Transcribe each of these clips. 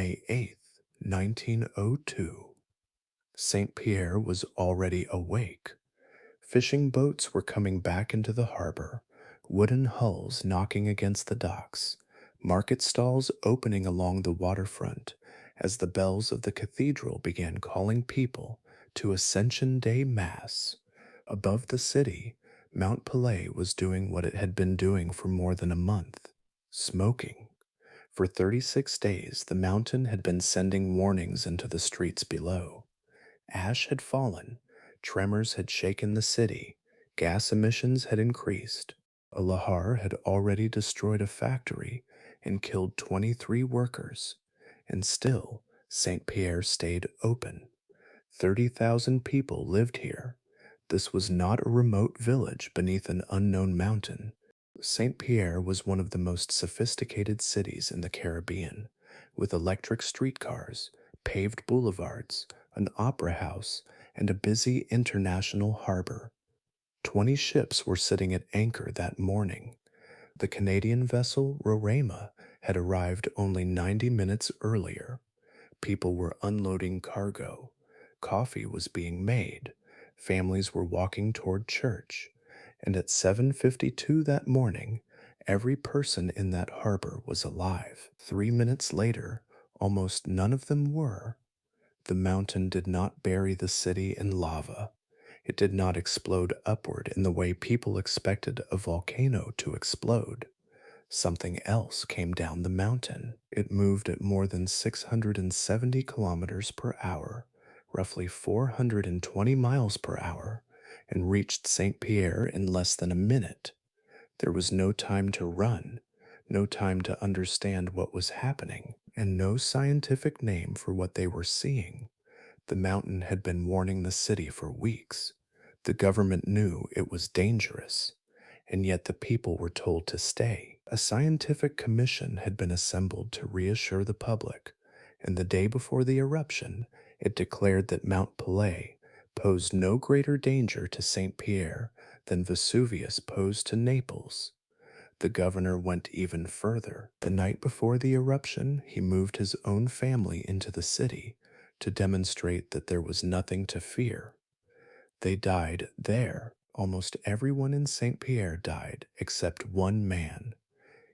May 8th, 1902. Saint-Pierre was already awake. Fishing boats were coming back into the harbor, wooden hulls knocking against the docks, market stalls opening along the waterfront as the bells of the cathedral began calling people to Ascension Day Mass. Above the city, Mount Pelée was doing what it had been doing for more than a month: smoking. For 36 days, the mountain had been sending warnings into the streets below. Ash had fallen, tremors had shaken the city, gas emissions had increased. A lahar had already destroyed a factory and killed 23 workers, and still St. Pierre stayed open. 30,000 people lived here. This was not a remote village beneath an unknown mountain. St. Pierre was one of the most sophisticated cities in the Caribbean, with electric streetcars, paved boulevards, an opera house, and a busy international harbor. 20 ships were sitting at anchor that morning. The Canadian vessel Roraima had arrived only 90 minutes earlier. People were unloading cargo. Coffee was being made. Families were walking toward church. And at 7:52 that morning, every person in that harbor was alive. 3 minutes later, almost none of them were. The mountain did not bury the city in lava. It did not explode upward in the way people expected a volcano to explode. Something else came down the mountain. It moved at more than 670 kilometers per hour, roughly 420 miles per hour, and reached St. Pierre in less than a minute. There was no time to run, no time to understand what was happening, and no scientific name for what they were seeing. The mountain had been warning the city for weeks. The government knew it was dangerous, and yet the people were told to stay. A scientific commission had been assembled to reassure the public, and the day before the eruption, it declared that Mount Pelée posed no greater danger to St. Pierre than Vesuvius posed to Naples. The governor went even further. The night before the eruption, he moved his own family into the city to demonstrate that there was nothing to fear. They died there. Almost everyone in St. Pierre died except one man.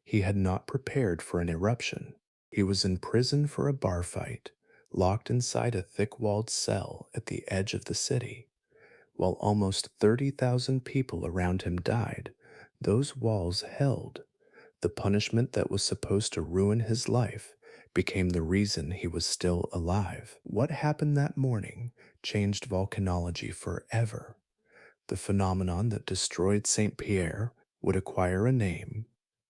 He had not prepared for an eruption. He was in prison for a bar fight, locked inside a thick-walled cell at the edge of the city. While almost 30,000 people around him died, those walls held. The punishment that was supposed to ruin his life became the reason he was still alive. What happened that morning changed volcanology forever. The phenomenon that destroyed Saint Pierre would acquire a name: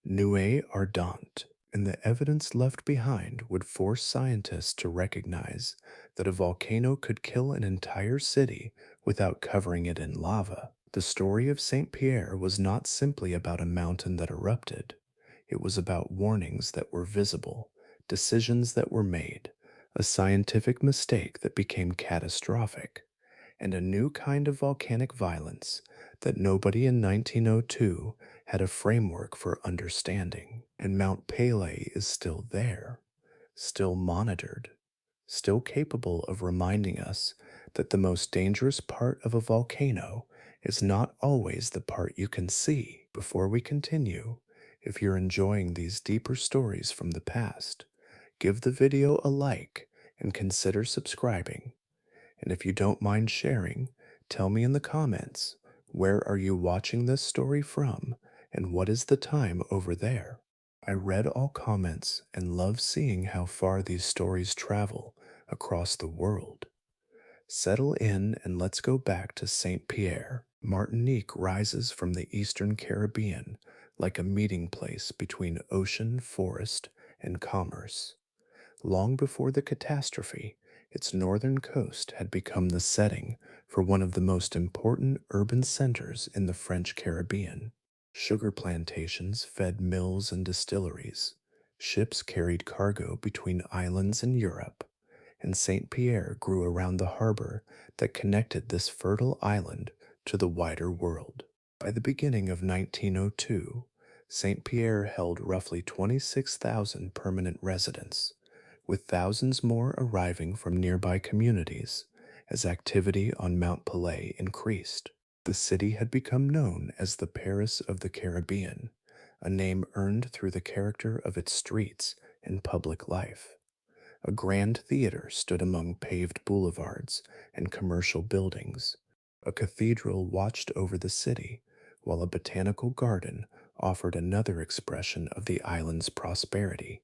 nuée ardente, and the evidence left behind would force scientists to recognize that a volcano could kill an entire city without covering it in lava. The story of Saint Pierre was not simply about a mountain that erupted. It was about warnings that were visible, decisions that were made, a scientific mistake that became catastrophic, and a new kind of volcanic violence that nobody in 1902 had a framework for understanding. And Mount Pelée is still there, still monitored, still capable of reminding us that the most dangerous part of a volcano is not always the part you can see. Before we continue, if you're enjoying these deeper stories from the past, give the video a like and consider subscribing. And if you don't mind sharing, tell me in the comments, where are you watching this story from, and what is the time over there? I read all comments and love seeing how far these stories travel across the world. Settle in and let's go back to Saint Pierre. Martinique rises from the eastern Caribbean like a meeting place between ocean, forest, and commerce. Long before the catastrophe, its northern coast had become the setting for one of the most important urban centers in the French Caribbean. Sugar plantations fed mills and distilleries. Ships carried cargo between islands in Europe, and Saint Pierre grew around the harbor that connected this fertile island to the wider world. By the beginning of 1902, Saint Pierre held roughly 26,000 permanent residents, with thousands more arriving from nearby communities as activity on Mount Pelée increased. The city had become known as the Paris of the Caribbean, a name earned through the character of its streets and public life. A grand theater stood among paved boulevards and commercial buildings. A cathedral watched over the city, while a botanical garden offered another expression of the island's prosperity.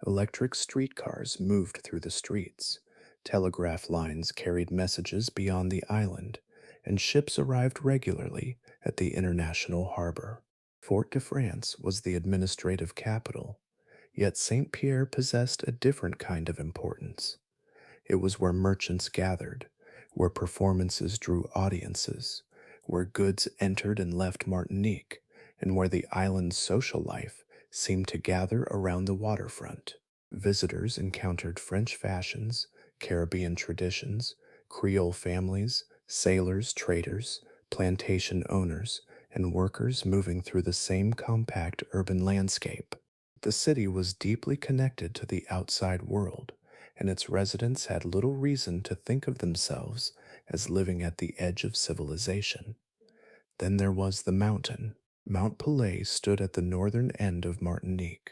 Electric streetcars moved through the streets. Telegraph lines carried messages beyond the island, and ships arrived regularly at the international harbor. Fort de France was the administrative capital, yet St. Pierre possessed a different kind of importance. It was where merchants gathered, where performances drew audiences, where goods entered and left Martinique, and where the island's social life seemed to gather around the waterfront. Visitors encountered French fashions, Caribbean traditions, Creole families, sailors, traders, plantation owners, and workers moving through the same compact urban landscape. The city was deeply connected to the outside world, and its residents had little reason to think of themselves as living at the edge of civilization. Then there was the mountain. Mount Pelée stood at the northern end of Martinique,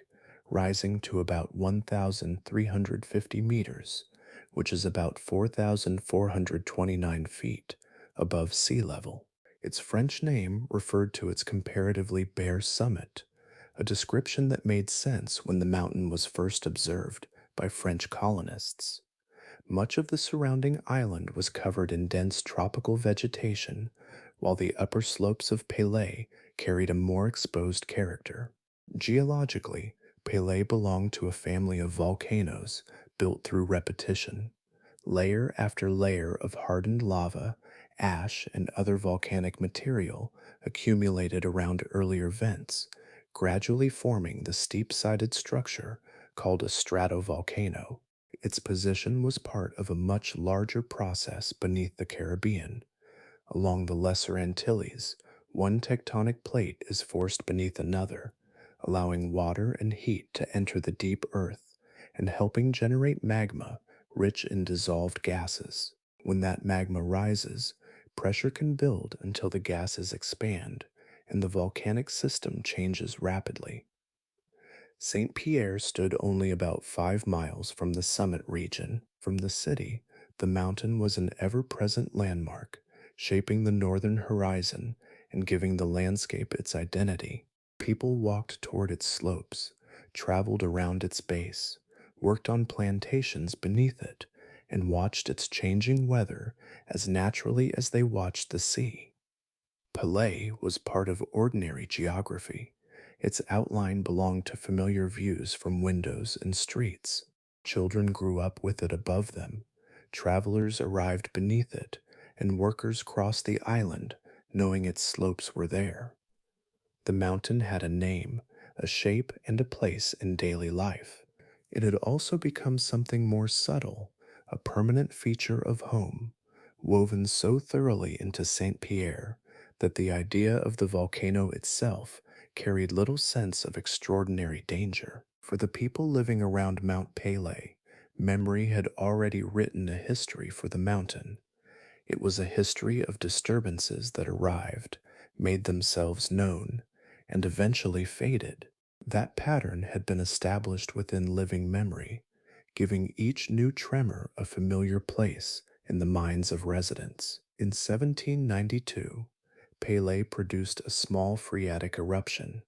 rising to about 1,350 meters, which is about 4,429 feet above sea level. Its French name referred to its comparatively bare summit, a description that made sense when the mountain was first observed by French colonists. Much of the surrounding island was covered in dense tropical vegetation, while the upper slopes of Pelée carried a more exposed character. Geologically, Pelée belonged to a family of volcanoes built through repetition. Layer after layer of hardened lava, ash, and other volcanic material accumulated around earlier vents, gradually forming the steep-sided structure called a stratovolcano. Its position was part of a much larger process beneath the Caribbean. Along the Lesser Antilles, one tectonic plate is forced beneath another, allowing water and heat to enter the deep earth and helping generate magma rich in dissolved gases. When that magma rises, pressure can build until the gases expand and the volcanic system changes rapidly. St. Pierre stood only about 5 miles from the summit region. From the city, the mountain was an ever present landmark, shaping the northern horizon and giving the landscape its identity. People walked toward its slopes, traveled around its base, worked on plantations beneath it, and watched its changing weather as naturally as they watched the sea. Pelée was part of ordinary geography. Its outline belonged to familiar views from windows and streets. Children grew up with it above them. Travelers arrived beneath it, and workers crossed the island, knowing its slopes were there. The mountain had a name, a shape, and a place in daily life. It had also become something more subtle, a permanent feature of home, woven so thoroughly into Saint Pierre that the idea of the volcano itself carried little sense of extraordinary danger. For the people living around Mount Pelée, memory had already written a history for the mountain. It was a history of disturbances that arrived, made themselves known, and eventually faded. That pattern had been established within living memory, giving each new tremor a familiar place in the minds of residents. In 1792, Pelée produced a small phreatic eruption,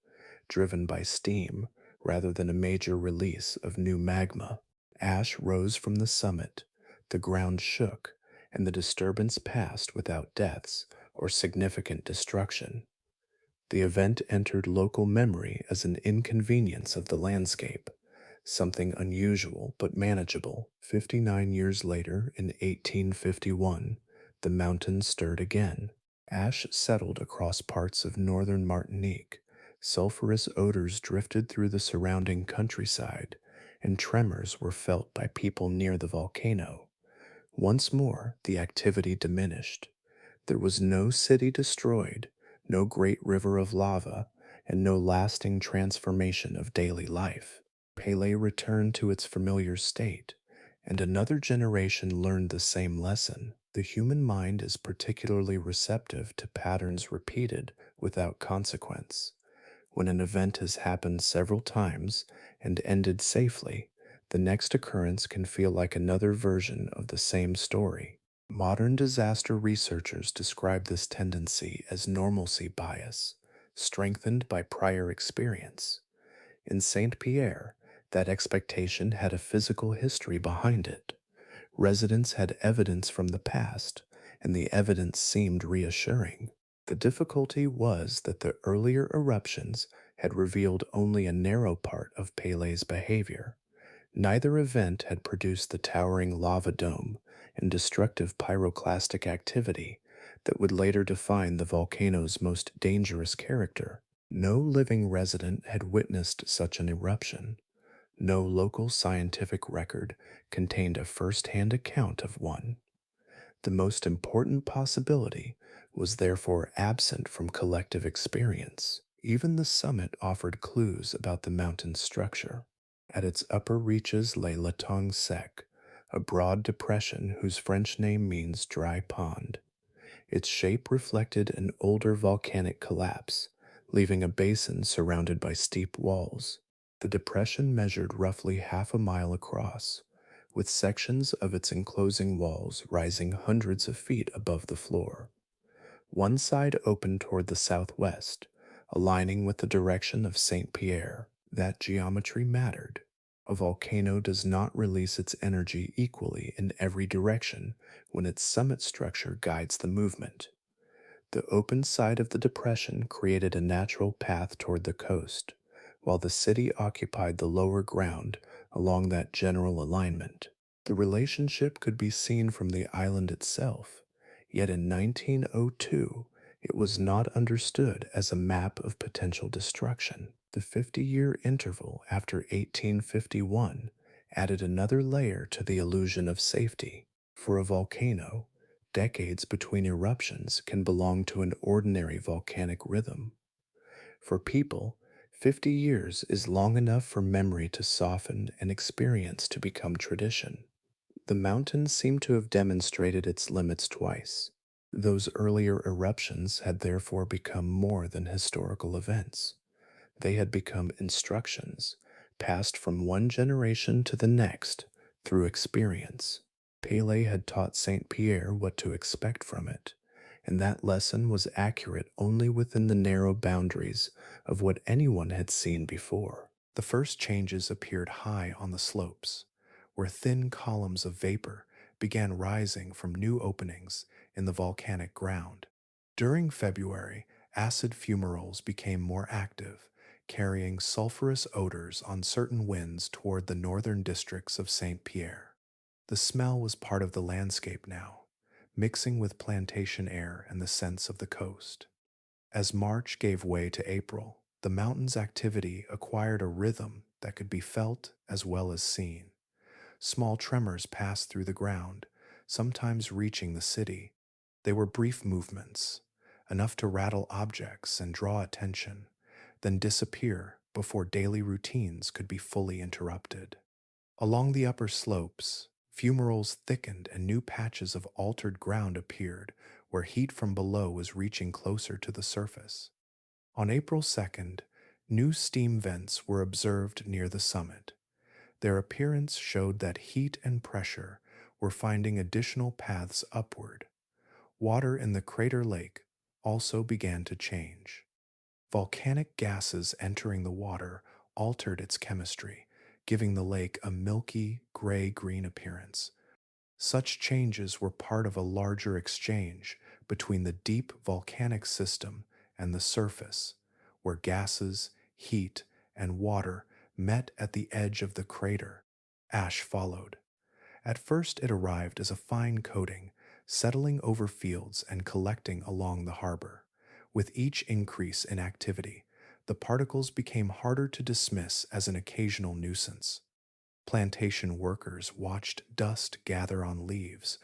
driven by steam rather than a major release of new magma. Ash rose from the summit, the ground shook, and the disturbance passed without deaths or significant destruction. The event entered local memory as an inconvenience of the landscape, something unusual but manageable. 59 years later, in 1851, the mountain stirred again. Ash settled across parts of northern Martinique, sulfurous odors drifted through the surrounding countryside, and tremors were felt by people near the volcano. Once more, the activity diminished. There was no city destroyed, no great river of lava, and no lasting transformation of daily life. Pelée returned to its familiar state, and another generation learned the same lesson. The human mind is particularly receptive to patterns repeated without consequence. When an event has happened several times and ended safely, the next occurrence can feel like another version of the same story. Modern disaster researchers describe this tendency as normalcy bias, strengthened by prior experience. In Saint Pierre, that expectation had a physical history behind it. Residents had evidence from the past, and the evidence seemed reassuring. The difficulty was that the earlier eruptions had revealed only a narrow part of Pelé's behavior. Neither event had produced the towering lava dome and destructive pyroclastic activity that would later define the volcano's most dangerous character. No living resident had witnessed such an eruption. No local scientific record contained a first-hand account of one. The most important possibility was therefore absent from collective experience. Even the summit offered clues about the mountain's structure. At its upper reaches lay La Tongue Sec, a broad depression whose French name means dry pond. Its shape reflected an older volcanic collapse, leaving a basin surrounded by steep walls. The depression measured roughly half a mile across, with sections of its enclosing walls rising hundreds of feet above the floor. One side opened toward the southwest, aligning with the direction of Saint Pierre. That geometry mattered. A volcano does not release its energy equally in every direction when its summit structure guides the movement. The open side of the depression created a natural path toward the coast, while the city occupied the lower ground along that general alignment. The relationship could be seen from the island itself, yet in 1902 it was not understood as a map of potential destruction. The 50-year interval after 1851 added another layer to the illusion of safety. For a volcano, decades between eruptions can belong to an ordinary volcanic rhythm. For people, 50 years is long enough for memory to soften and experience to become tradition. The mountain seemed to have demonstrated its limits twice. Those earlier eruptions had therefore become more than historical events. They had become instructions, passed from one generation to the next through experience. Pelée had taught Saint Pierre what to expect from it, and that lesson was accurate only within the narrow boundaries of what anyone had seen before. The first changes appeared high on the slopes, where thin columns of vapor began rising from new openings in the volcanic ground. During February, acid fumaroles became more active, carrying sulfurous odors on certain winds toward the northern districts of Saint Pierre. The smell was part of the landscape now, mixing with plantation air and the scents of the coast. As March gave way to April, the mountain's activity acquired a rhythm that could be felt as well as seen. Small tremors passed through the ground, sometimes reaching the city. They were brief movements, enough to rattle objects and draw attention, then disappear before daily routines could be fully interrupted. Along the upper slopes, fumaroles thickened and new patches of altered ground appeared where heat from below was reaching closer to the surface. On April 2nd, new steam vents were observed near the summit. Their appearance showed that heat and pressure were finding additional paths upward. Water in the crater lake also began to change. Volcanic gases entering the water altered its chemistry, giving the lake a milky, gray-green appearance. Such changes were part of a larger exchange between the deep volcanic system and the surface, where gases, heat, and water met at the edge of the crater. Ash followed. At first it arrived as a fine coating, settling over fields and collecting along the harbor. With each increase in activity, the particles became harder to dismiss as an occasional nuisance. Plantation workers watched dust gather on leaves,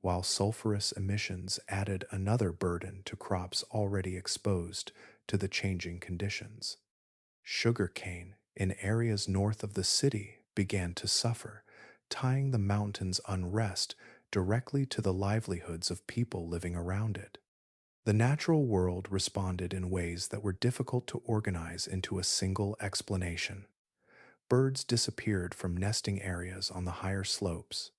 while sulfurous emissions added another burden to crops already exposed to the changing conditions. Sugarcane, in areas north of the city began to suffer, tying the mountain's unrest directly to the livelihoods of people living around it. The natural world responded in ways that were difficult to organize into a single explanation. Birds disappeared from nesting areas on the higher slopes.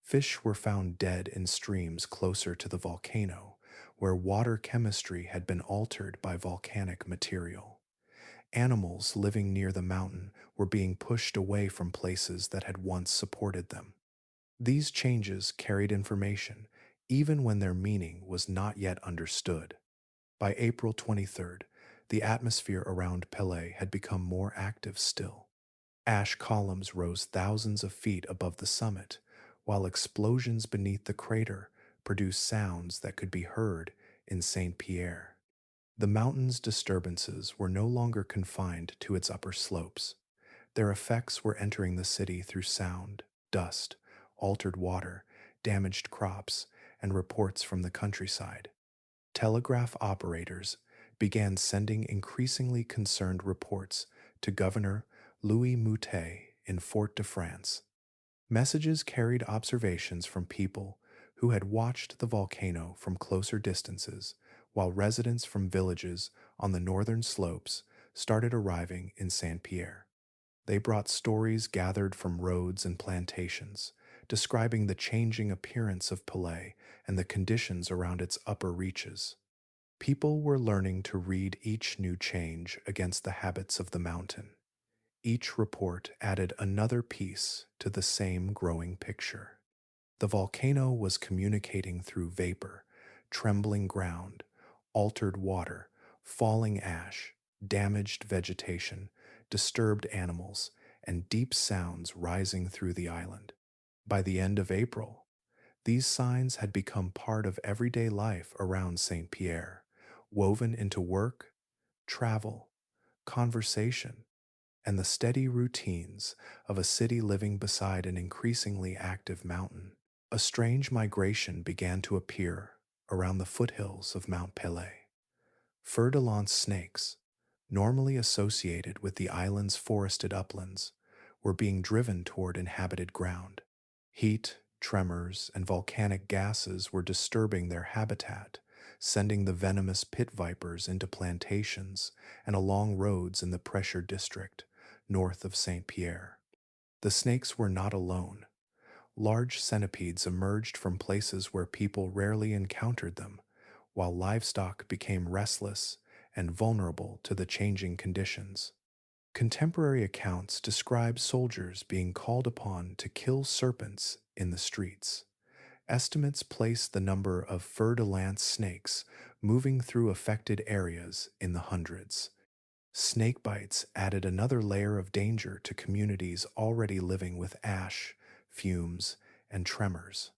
Fish were found dead in streams closer to the volcano, where water chemistry had been altered by volcanic material. Animals living near the mountain were being pushed away from places that had once supported them. These changes carried information, even when their meaning was not yet understood. By April 23rd, the atmosphere around Pelée had become more active still. Ash columns rose thousands of feet above the summit, while explosions beneath the crater produced sounds that could be heard in Saint-Pierre. The mountain's disturbances were no longer confined to its upper slopes. Their effects were entering the city through sound, dust, altered water, damaged crops, and reports from the countryside. Telegraph operators began sending increasingly concerned reports to Governor Louis-Auguste in Fort-de-France. Messages carried observations from people who had watched the volcano from closer distances, while residents from villages on the northern slopes started arriving in Saint-Pierre. They brought stories gathered from roads and plantations, describing the changing appearance of Pelée and the conditions around its upper reaches. People were learning to read each new change against the habits of the mountain. Each report added another piece to the same growing picture. The volcano was communicating through vapor, trembling ground, altered water, falling ash, damaged vegetation, disturbed animals, and deep sounds rising through the island. By the end of April, these signs had become part of everyday life around St. Pierre, woven into work, travel, conversation, and the steady routines of a city living beside an increasingly active mountain. A strange migration began to appear around the foothills of Mount Pelée. Fer-de-lance snakes, normally associated with the island's forested uplands, were being driven toward inhabited ground. Heat, tremors, and volcanic gases were disturbing their habitat, sending the venomous pit vipers into plantations and along roads in the pressure district north of Saint-Pierre. The snakes were not alone. Large centipedes emerged from places where people rarely encountered them, while livestock became restless and vulnerable to the changing conditions. Contemporary accounts describe soldiers being called upon to kill serpents in the streets. Estimates place the number of fer-de-lance snakes moving through affected areas in the hundreds. Snake bites added another layer of danger to communities already living with ash, fumes, and tremors.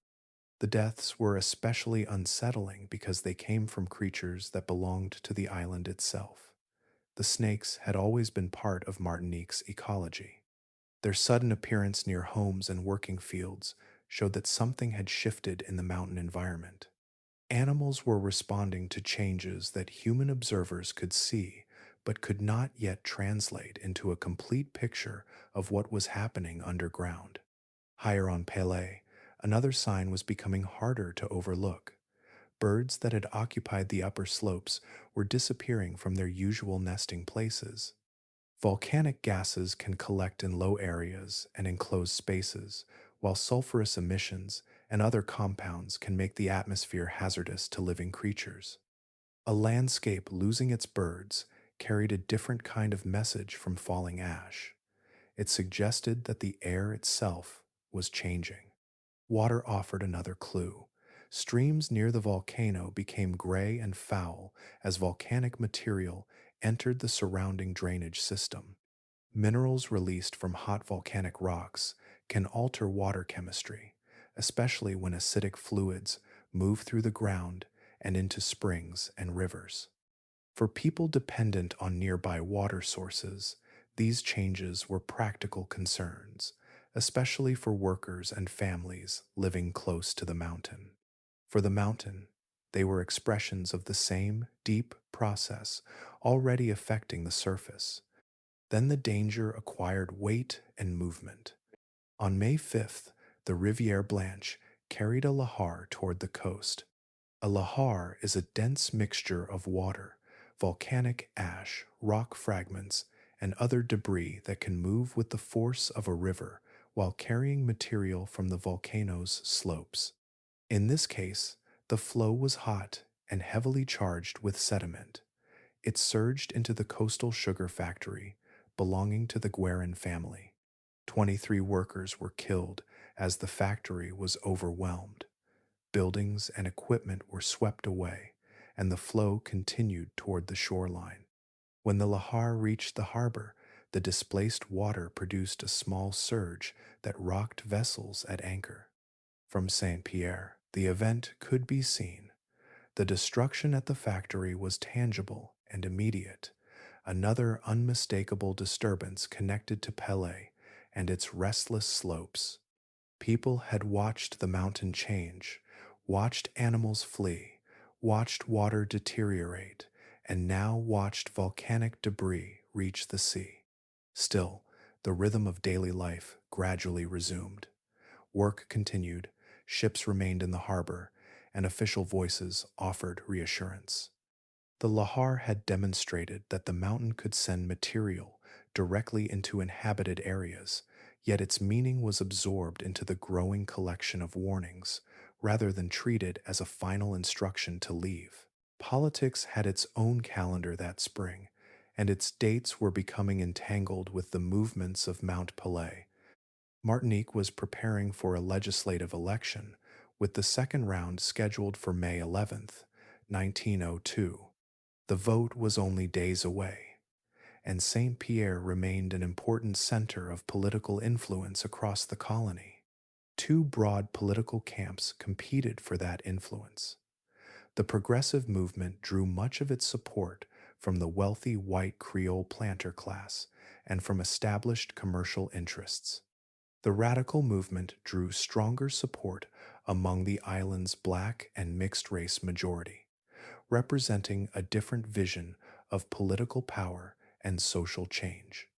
The deaths were especially unsettling because they came from creatures that belonged to the island itself. The snakes had always been part of Martinique's ecology. Their sudden appearance near homes and working fields showed that something had shifted in the mountain environment. Animals were responding to changes that human observers could see, but could not yet translate into a complete picture of what was happening underground. Higher on Pelée, another sign was becoming harder to overlook. Birds that had occupied the upper slopes were disappearing from their usual nesting places. Volcanic gases can collect in low areas and enclosed spaces, while sulfurous emissions and other compounds can make the atmosphere hazardous to living creatures. A landscape losing its birds carried a different kind of message from falling ash. It suggested that the air itself was changing. Water offered another clue. Streams near the volcano became gray and foul as volcanic material entered the surrounding drainage system. Minerals released from hot volcanic rocks can alter water chemistry, especially when acidic fluids move through the ground and into springs and rivers. For people dependent on nearby water sources, these changes were practical concerns, especially for workers and families living close to the mountain. For the mountain, they were expressions of the same deep process already affecting the surface. Then the danger acquired weight and movement. On May 5th, the Rivière Blanche carried a lahar toward the coast. A lahar is a dense mixture of water, volcanic ash, rock fragments, and other debris that can move with the force of a river while carrying material from the volcano's slopes. In this case, the flow was hot and heavily charged with sediment. It surged into the coastal sugar factory belonging to the Guerin family. 23 workers were killed as the factory was overwhelmed. Buildings and equipment were swept away, and the flow continued toward the shoreline. When the lahar reached the harbor, the displaced water produced a small surge that rocked vessels at anchor. From Saint-Pierre, the event could be seen. The destruction at the factory was tangible and immediate, another unmistakable disturbance connected to Pelée and its restless slopes. People had watched the mountain change, watched animals flee, watched water deteriorate, and now watched volcanic debris reach the sea. Still, the rhythm of daily life gradually resumed. Work continued, ships remained in the harbor, and official voices offered reassurance. The lahar had demonstrated that the mountain could send material directly into inhabited areas, yet its meaning was absorbed into the growing collection of warnings rather than treated as a final instruction to leave. Politics had its own calendar that spring, and its dates were becoming entangled with the movements of Mount Pelée. Martinique was preparing for a legislative election, with the second round scheduled for May 11th, 1902. The vote was only days away, and Saint-Pierre remained an important center of political influence across the colony. Two broad political camps competed for that influence. The progressive movement drew much of its support from the wealthy white Creole planter class and from established commercial interests. The radical movement drew stronger support among the island's black and mixed-race majority, representing a different vision of political power and social change.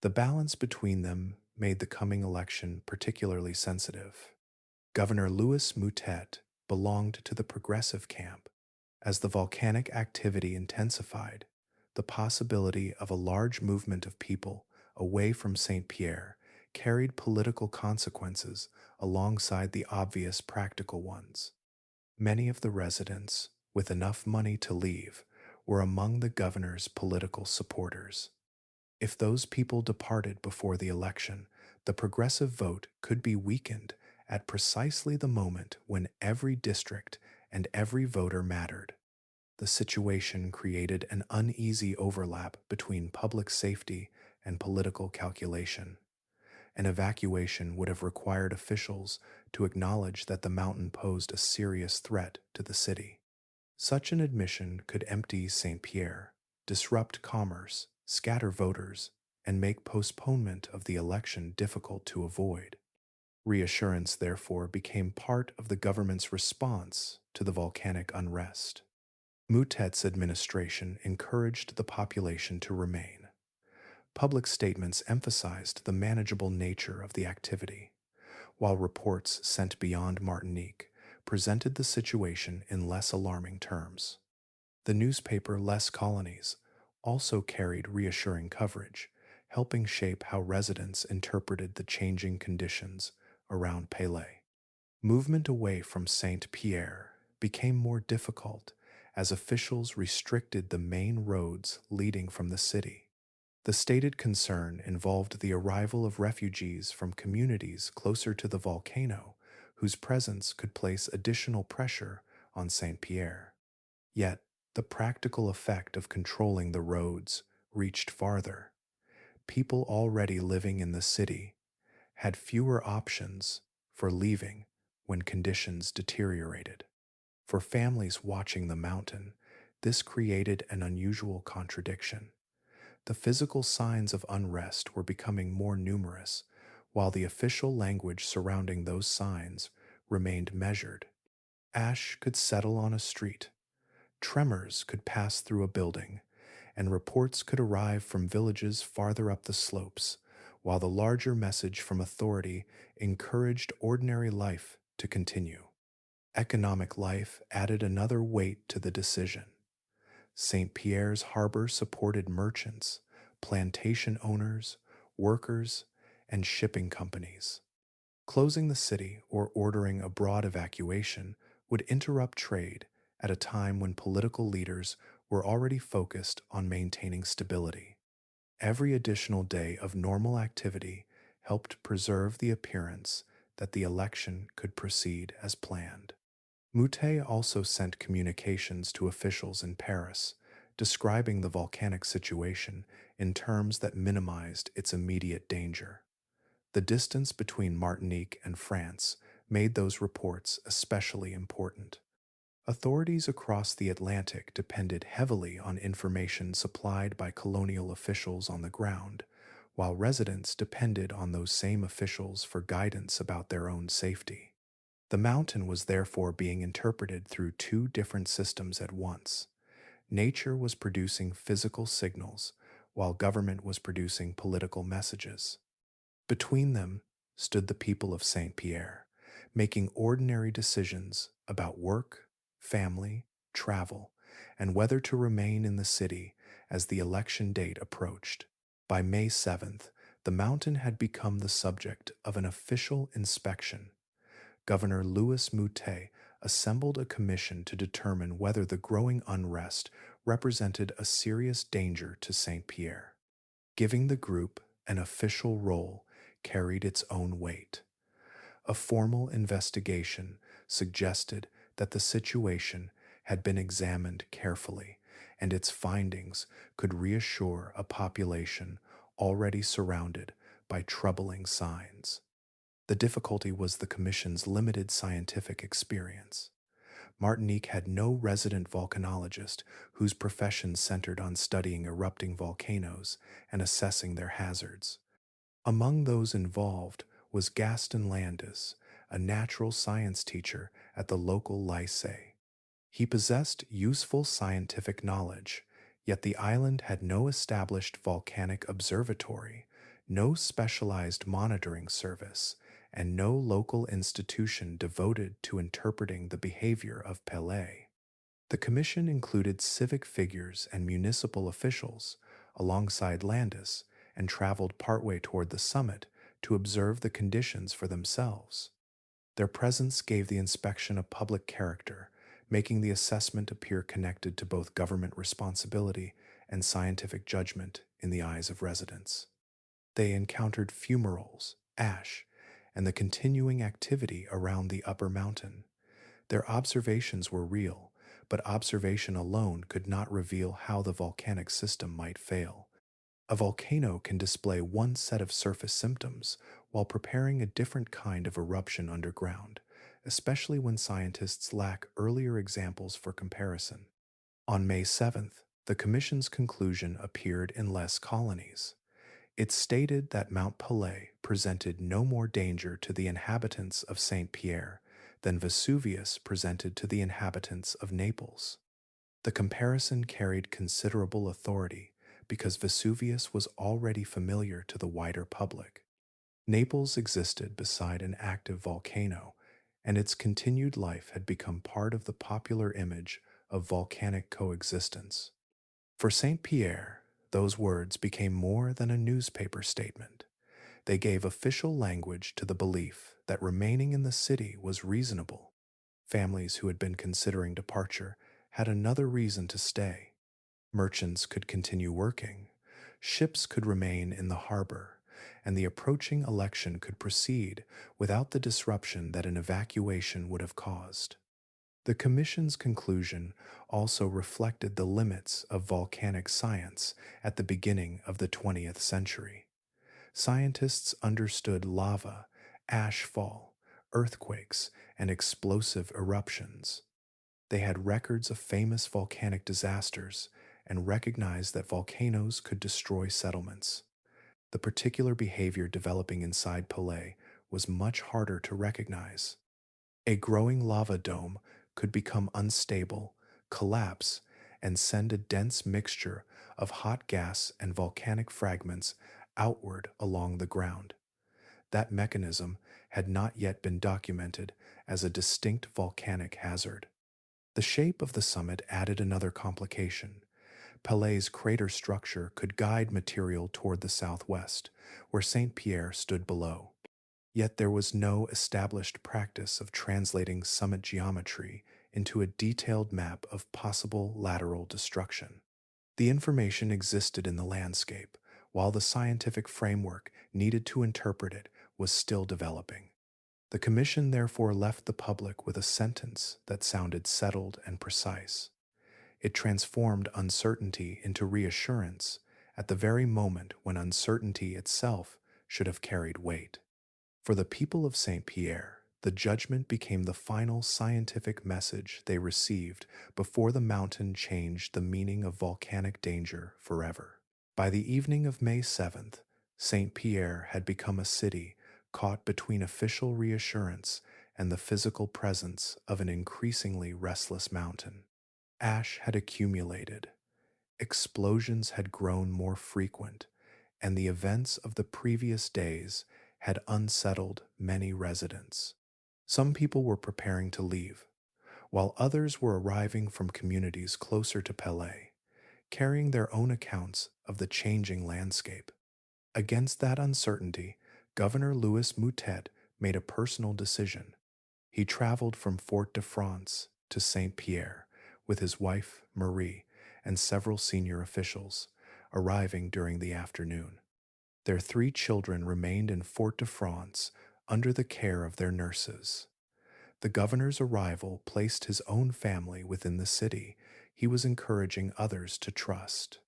The balance between them made the coming election particularly sensitive. Governor Louis Moutet belonged to the progressive camp. As the volcanic activity intensified, the possibility of a large movement of people away from Saint-Pierre carried political consequences alongside the obvious practical ones. Many of the residents, with enough money to leave, were among the governor's political supporters. If those people departed before the election, the progressive vote could be weakened at precisely the moment when every district and every voter mattered. The situation created an uneasy overlap between public safety and political calculation. An evacuation would have required officials to acknowledge that the mountain posed a serious threat to the city. Such an admission could empty Saint-Pierre, disrupt commerce, scatter voters, and make postponement of the election difficult to avoid. Reassurance, therefore, became part of the government's response to the volcanic unrest. Moutet's administration encouraged the population to remain. Public statements emphasized the manageable nature of the activity, while reports sent beyond Martinique presented the situation in less alarming terms. The newspaper Les Colonies also carried reassuring coverage, helping shape how residents interpreted the changing conditions around Pelée. Movement away from Saint-Pierre became more difficult as officials restricted the main roads leading from the city. The stated concern involved the arrival of refugees from communities closer to the volcano, whose presence could place additional pressure on Saint-Pierre. Yet, the practical effect of controlling the roads reached farther. People already living in the city had fewer options for leaving when conditions deteriorated. For families watching the mountain, this created an unusual contradiction. The physical signs of unrest were becoming more numerous, while the official language surrounding those signs remained measured. Ash could settle on a street, tremors could pass through a building, and reports could arrive from villages farther up the slopes, while the larger message from authority encouraged ordinary life to continue. Economic life added another weight to the decision. St. Pierre's harbor supported merchants, plantation owners, workers, and shipping companies. Closing the city or ordering a broad evacuation would interrupt trade at a time when political leaders were already focused on maintaining stability. Every additional day of normal activity helped preserve the appearance that the election could proceed as planned. Moutet also sent communications to officials in Paris, describing the volcanic situation in terms that minimized its immediate danger. The distance between Martinique and France made those reports especially important. Authorities across the Atlantic depended heavily on information supplied by colonial officials on the ground, while residents depended on those same officials for guidance about their own safety. The mountain was therefore being interpreted through two different systems at once. Nature was producing physical signals, while government was producing political messages. Between them stood the people of Saint Pierre, making ordinary decisions about work, family, travel, and whether to remain in the city as the election date approached. By May 7th, the mountain had become the subject of an official inspection. Governor Louis Moutet assembled a commission to determine whether the growing unrest represented a serious danger to Saint Pierre. Giving the group an official role carried its own weight. A formal investigation suggested that the situation had been examined carefully, and its findings could reassure a population already surrounded by troubling signs. The difficulty was the Commission's limited scientific experience. Martinique had no resident volcanologist whose profession centered on studying erupting volcanoes and assessing their hazards. Among those involved was Gaston Landis, a natural science teacher at the local lycée. He possessed useful scientific knowledge, yet the island had no established volcanic observatory, no specialized monitoring service, and no local institution devoted to interpreting the behavior of Pelée. The commission included civic figures and municipal officials, alongside Landis, and traveled partway toward the summit to observe the conditions for themselves. Their presence gave the inspection a public character, making the assessment appear connected to both government responsibility and scientific judgment in the eyes of residents. They encountered fumaroles, ash, and the continuing activity around the upper mountain. Their observations were real, but observation alone could not reveal how the volcanic system might fail. A volcano can display one set of surface symptoms while preparing a different kind of eruption underground, especially when scientists lack earlier examples for comparison. On May 7th, the Commission's conclusion appeared in Les Colonies. It stated that Mount Pelée presented no more danger to the inhabitants of Saint Pierre than Vesuvius presented to the inhabitants of Naples. The comparison carried considerable authority because Vesuvius was already familiar to the wider public. Naples existed beside an active volcano, and its continued life had become part of the popular image of volcanic coexistence. For Saint Pierre, those words became more than a newspaper statement. They gave official language to the belief that remaining in the city was reasonable. Families who had been considering departure had another reason to stay. Merchants could continue working, ships could remain in the harbor, and the approaching election could proceed without the disruption that an evacuation would have caused. The Commission's conclusion also reflected the limits of volcanic science at the beginning of the 20th century. Scientists understood lava, ash fall, earthquakes, and explosive eruptions. They had records of famous volcanic disasters and recognized that volcanoes could destroy settlements. The particular behavior developing inside Pelée was much harder to recognize. A growing lava dome could become unstable, collapse, and send a dense mixture of hot gas and volcanic fragments outward along the ground. That mechanism had not yet been documented as a distinct volcanic hazard. The shape of the summit added another complication. Pelée's crater structure could guide material toward the southwest, where Saint-Pierre stood below. Yet there was no established practice of translating summit geometry into a detailed map of possible lateral destruction. The information existed in the landscape, while the scientific framework needed to interpret it was still developing. The Commission therefore left the public with a sentence that sounded settled and precise. It transformed uncertainty into reassurance at the very moment when uncertainty itself should have carried weight. For the people of Saint-Pierre, the judgment became the final scientific message they received before the mountain changed the meaning of volcanic danger forever. By the evening of May 7th, Saint-Pierre had become a city caught between official reassurance and the physical presence of an increasingly restless mountain. Ash had accumulated, explosions had grown more frequent, and the events of the previous days had unsettled many residents. Some people were preparing to leave, while others were arriving from communities closer to Pelée, carrying their own accounts of the changing landscape. Against that uncertainty, Governor Louis Moutet made a personal decision. He traveled from Fort-de-France to Saint-Pierre with his wife, Marie, and several senior officials, arriving during the afternoon. Their 3 children remained in Fort-de-France under the care of their nurses. The governor's arrival placed his own family within the city he was encouraging others to trust.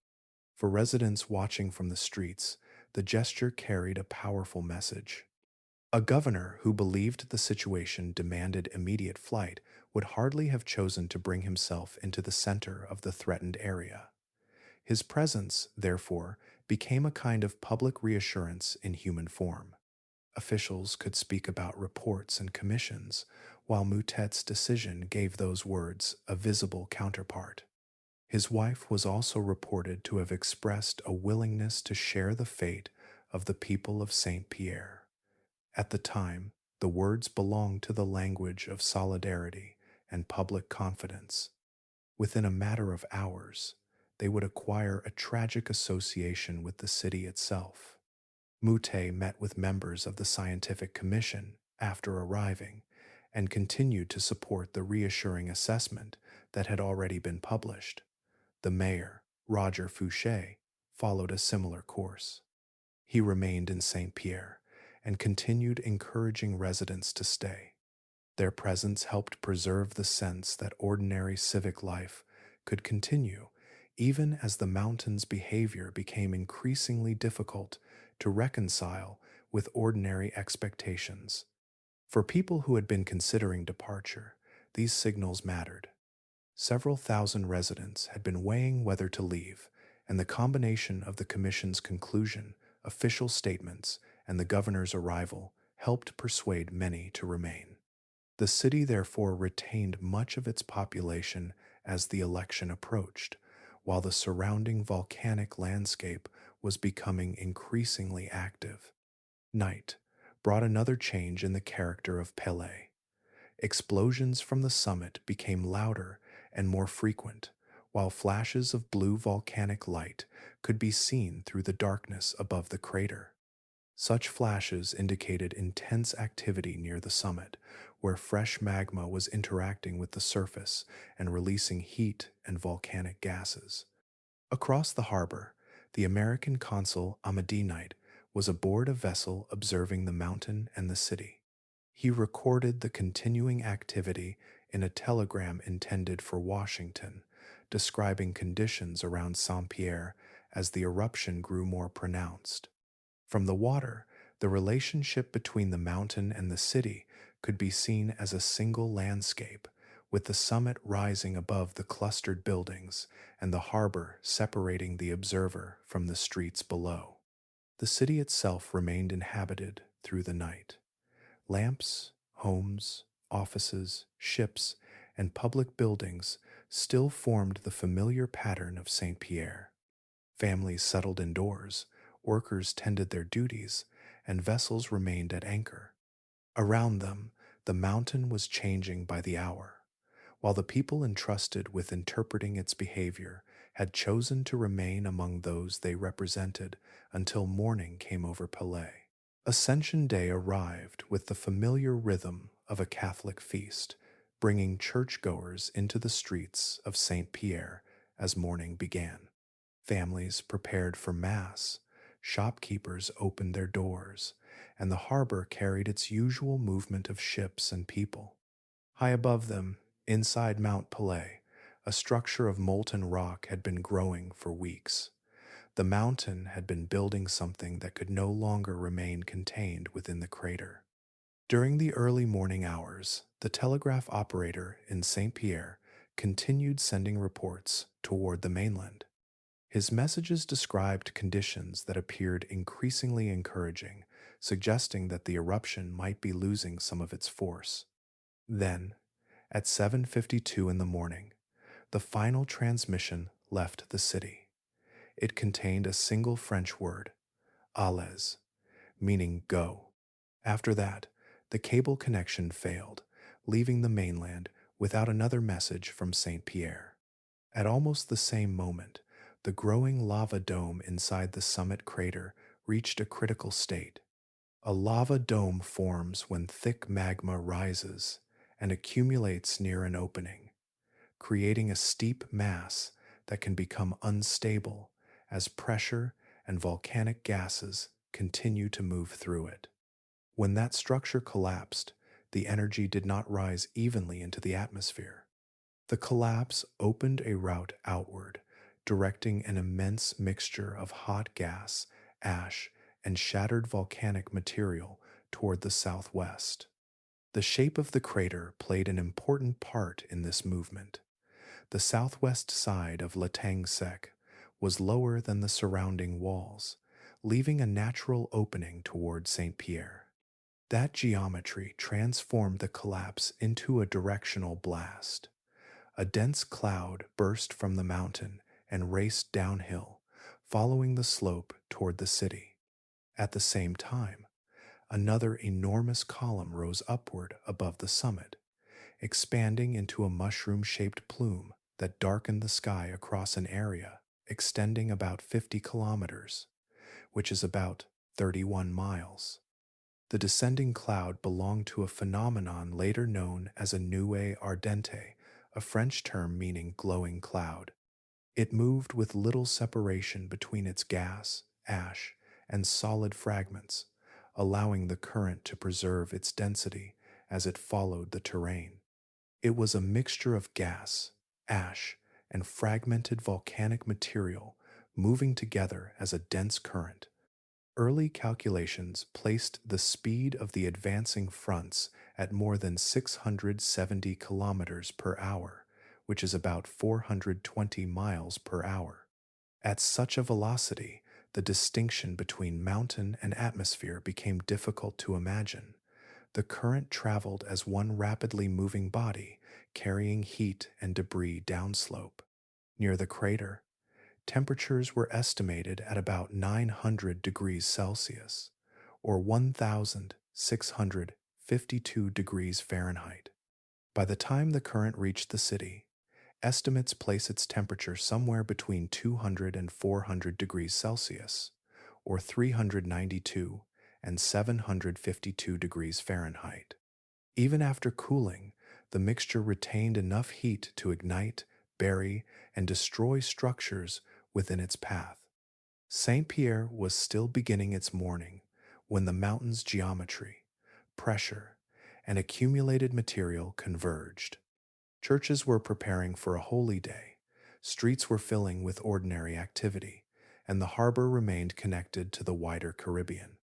For residents watching from the streets, the gesture carried a powerful message. A governor who believed the situation demanded immediate flight would hardly have chosen to bring himself into the center of the threatened area. His presence, therefore, became a kind of public reassurance in human form. Officials could speak about reports and commissions, while Moutet's decision gave those words a visible counterpart. His wife was also reported to have expressed a willingness to share the fate of the people of Saint-Pierre. At the time, the words belonged to the language of solidarity and public confidence. Within a matter of hours, they would acquire a tragic association with the city itself. Moutet met with members of the Scientific Commission after arriving and continued to support the reassuring assessment that had already been published. The mayor, Roger Fouché, followed a similar course. He remained in Saint-Pierre and continued encouraging residents to stay. Their presence helped preserve the sense that ordinary civic life could continue even as the mountain's behavior became increasingly difficult to reconcile with ordinary expectations. For people who had been considering departure, these signals mattered. Several thousand residents had been weighing whether to leave, and the combination of the Commission's conclusion, official statements, and the governor's arrival helped persuade many to remain. The city therefore retained much of its population as the election approached, while the surrounding volcanic landscape was becoming increasingly active. Night brought another change in the character of Pelée. Explosions from the summit became louder and more frequent, while flashes of blue volcanic light could be seen through the darkness above the crater. Such flashes indicated intense activity near the summit, where fresh magma was interacting with the surface and releasing heat and volcanic gases. Across the harbor, the American consul Amédée Knight was aboard a vessel observing the mountain and the city. He recorded the continuing activity in a telegram intended for Washington, describing conditions around Saint-Pierre as the eruption grew more pronounced. From the water, the relationship between the mountain and the city could be seen as a single landscape, with the summit rising above the clustered buildings and the harbor separating the observer from the streets below. The city itself remained inhabited through the night. Lamps, homes, offices, ships, and public buildings still formed the familiar pattern of Saint-Pierre. Families settled indoors, workers tended their duties, and vessels remained at anchor. Around them, the mountain was changing by the hour, while the people entrusted with interpreting its behavior had chosen to remain among those they represented until morning came over Pelée. Ascension Day arrived with the familiar rhythm of a Catholic feast, bringing churchgoers into the streets of Saint Pierre as morning began. Families prepared for Mass, shopkeepers opened their doors, and the harbor carried its usual movement of ships and people. High above them, inside Mount Pelée, a structure of molten rock had been growing for weeks. The mountain had been building something that could no longer remain contained within the crater. During the early morning hours, the telegraph operator in Saint Pierre continued sending reports toward the mainland. His messages described conditions that appeared increasingly encouraging, suggesting that the eruption might be losing some of its force. Then, at 7:52 in the morning, the final transmission left the city. It contained a single French word, allez, meaning go. After that, the cable connection failed, leaving the mainland without another message from Saint Pierre. At almost the same moment, the growing lava dome inside the summit crater reached a critical state. A lava dome forms when thick magma rises and accumulates near an opening, creating a steep mass that can become unstable as pressure and volcanic gases continue to move through it. When that structure collapsed, the energy did not rise evenly into the atmosphere. The collapse opened a route outward, directing an immense mixture of hot gas, ash, and shattered volcanic material toward the southwest. The shape of the crater played an important part in this movement. The southwest side of Latang Sec was lower than the surrounding walls, leaving a natural opening toward Saint Pierre. That geometry transformed the collapse into a directional blast. A dense cloud burst from the mountain and raced downhill, following the slope toward the city. At the same time, another enormous column rose upward above the summit, expanding into a mushroom-shaped plume that darkened the sky across an area extending about 50 kilometers, which is about 31 miles. The descending cloud belonged to a phenomenon later known as a nuée ardente, a French term meaning glowing cloud. It moved with little separation between its gas, ash, and solid fragments, allowing the current to preserve its density as it followed the terrain. It was a mixture of gas, ash, and fragmented volcanic material moving together as a dense current. Early calculations placed the speed of the advancing fronts at more than 670 kilometers per hour, which is about 420 miles per hour. At such a velocity, the distinction between mountain and atmosphere became difficult to imagine. The current traveled as one rapidly moving body, carrying heat and debris downslope. Near the crater, temperatures were estimated at about 900 degrees Celsius, or 1,652 degrees Fahrenheit. By the time the current reached the city, estimates place its temperature somewhere between 200 and 400 degrees Celsius, or 392 and 752 degrees Fahrenheit. Even after cooling, the mixture retained enough heat to ignite, bury, and destroy structures within its path. Saint Pierre was still beginning its morning when the mountain's geometry, pressure, and accumulated material converged. Churches were preparing for a holy day, streets were filling with ordinary activity, and the harbor remained connected to the wider Caribbean.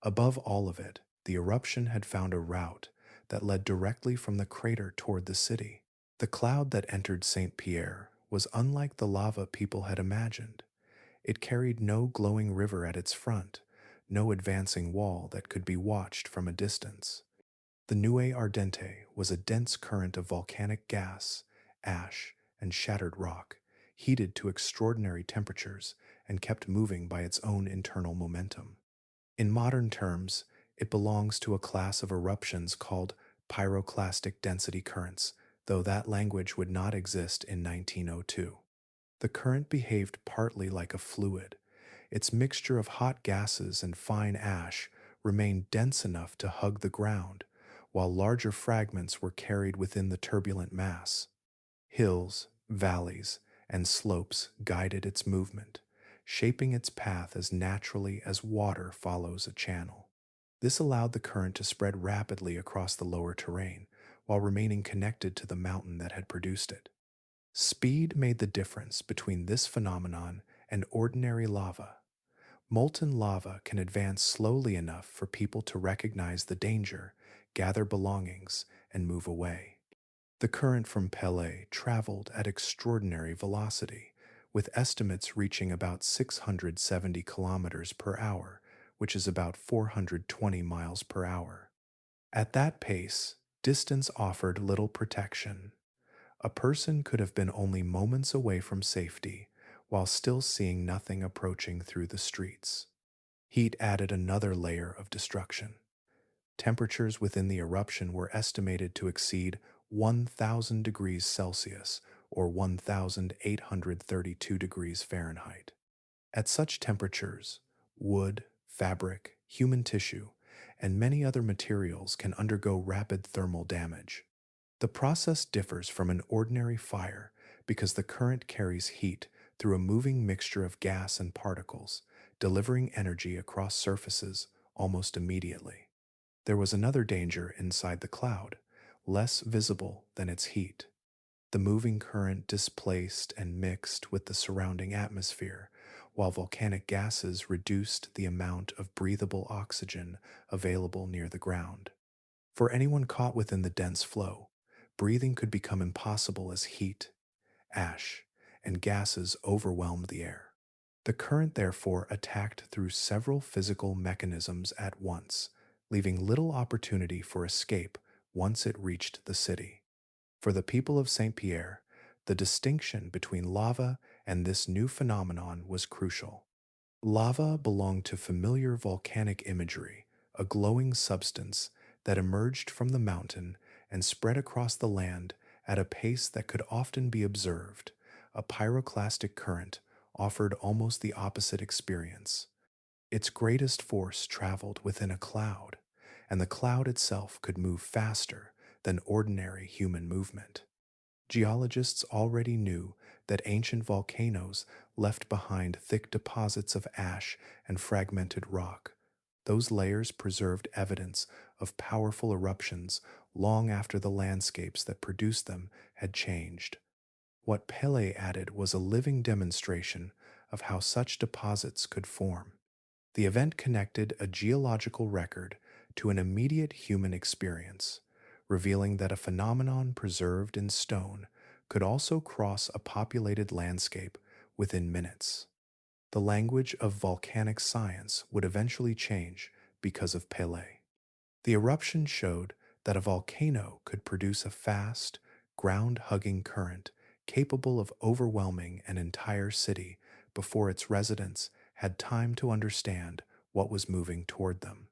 Above all of it, the eruption had found a route that led directly from the crater toward the city. The cloud that entered Saint Pierre was unlike the lava people had imagined. It carried no glowing river at its front, no advancing wall that could be watched from a distance. The nuée ardente was a dense current of volcanic gas, ash, and shattered rock, heated to extraordinary temperatures and kept moving by its own internal momentum. In modern terms, it belongs to a class of eruptions called pyroclastic density currents, though that language would not exist in 1902. The current behaved partly like a fluid. Its mixture of hot gases and fine ash remained dense enough to hug the ground, while larger fragments were carried within the turbulent mass. Hills, valleys, and slopes guided its movement, shaping its path as naturally as water follows a channel. This allowed the current to spread rapidly across the lower terrain, while remaining connected to the mountain that had produced it. Speed made the difference between this phenomenon and ordinary lava. Molten lava can advance slowly enough for people to recognize the danger, gather belongings, and move away. The current from Pelée traveled at extraordinary velocity, with estimates reaching about 670 kilometers per hour, which is about 420 miles per hour. At that pace, distance offered little protection. A person could have been only moments away from safety while still seeing nothing approaching through the streets. Heat added another layer of destruction. Temperatures within the eruption were estimated to exceed 1,000 degrees Celsius or 1,832 degrees Fahrenheit. At such temperatures, wood, fabric, human tissue, and many other materials can undergo rapid thermal damage. The process differs from an ordinary fire because the current carries heat through a moving mixture of gas and particles, delivering energy across surfaces almost immediately. There was another danger inside the cloud, less visible than its heat. The moving current displaced and mixed with the surrounding atmosphere, while volcanic gases reduced the amount of breathable oxygen available near the ground. For anyone caught within the dense flow, breathing could become impossible as heat, ash, and gases overwhelmed the air. The current therefore attacked through several physical mechanisms at once, leaving little opportunity for escape once it reached the city. For the people of Saint-Pierre, the distinction between lava and this new phenomenon was crucial. Lava belonged to familiar volcanic imagery, a glowing substance that emerged from the mountain and spread across the land at a pace that could often be observed. A pyroclastic current offered almost the opposite experience. Its greatest force traveled within a cloud, and the cloud itself could move faster than ordinary human movement. Geologists already knew that ancient volcanoes left behind thick deposits of ash and fragmented rock. Those layers preserved evidence of powerful eruptions long after the landscapes that produced them had changed. What Pelée added was a living demonstration of how such deposits could form. The event connected a geological record to an immediate human experience, revealing that a phenomenon preserved in stone could also cross a populated landscape within minutes. The language of volcanic science would eventually change because of Pelée. The eruption showed that a volcano could produce a fast, ground-hugging current capable of overwhelming an entire city before its residents had time to understand what was moving toward them.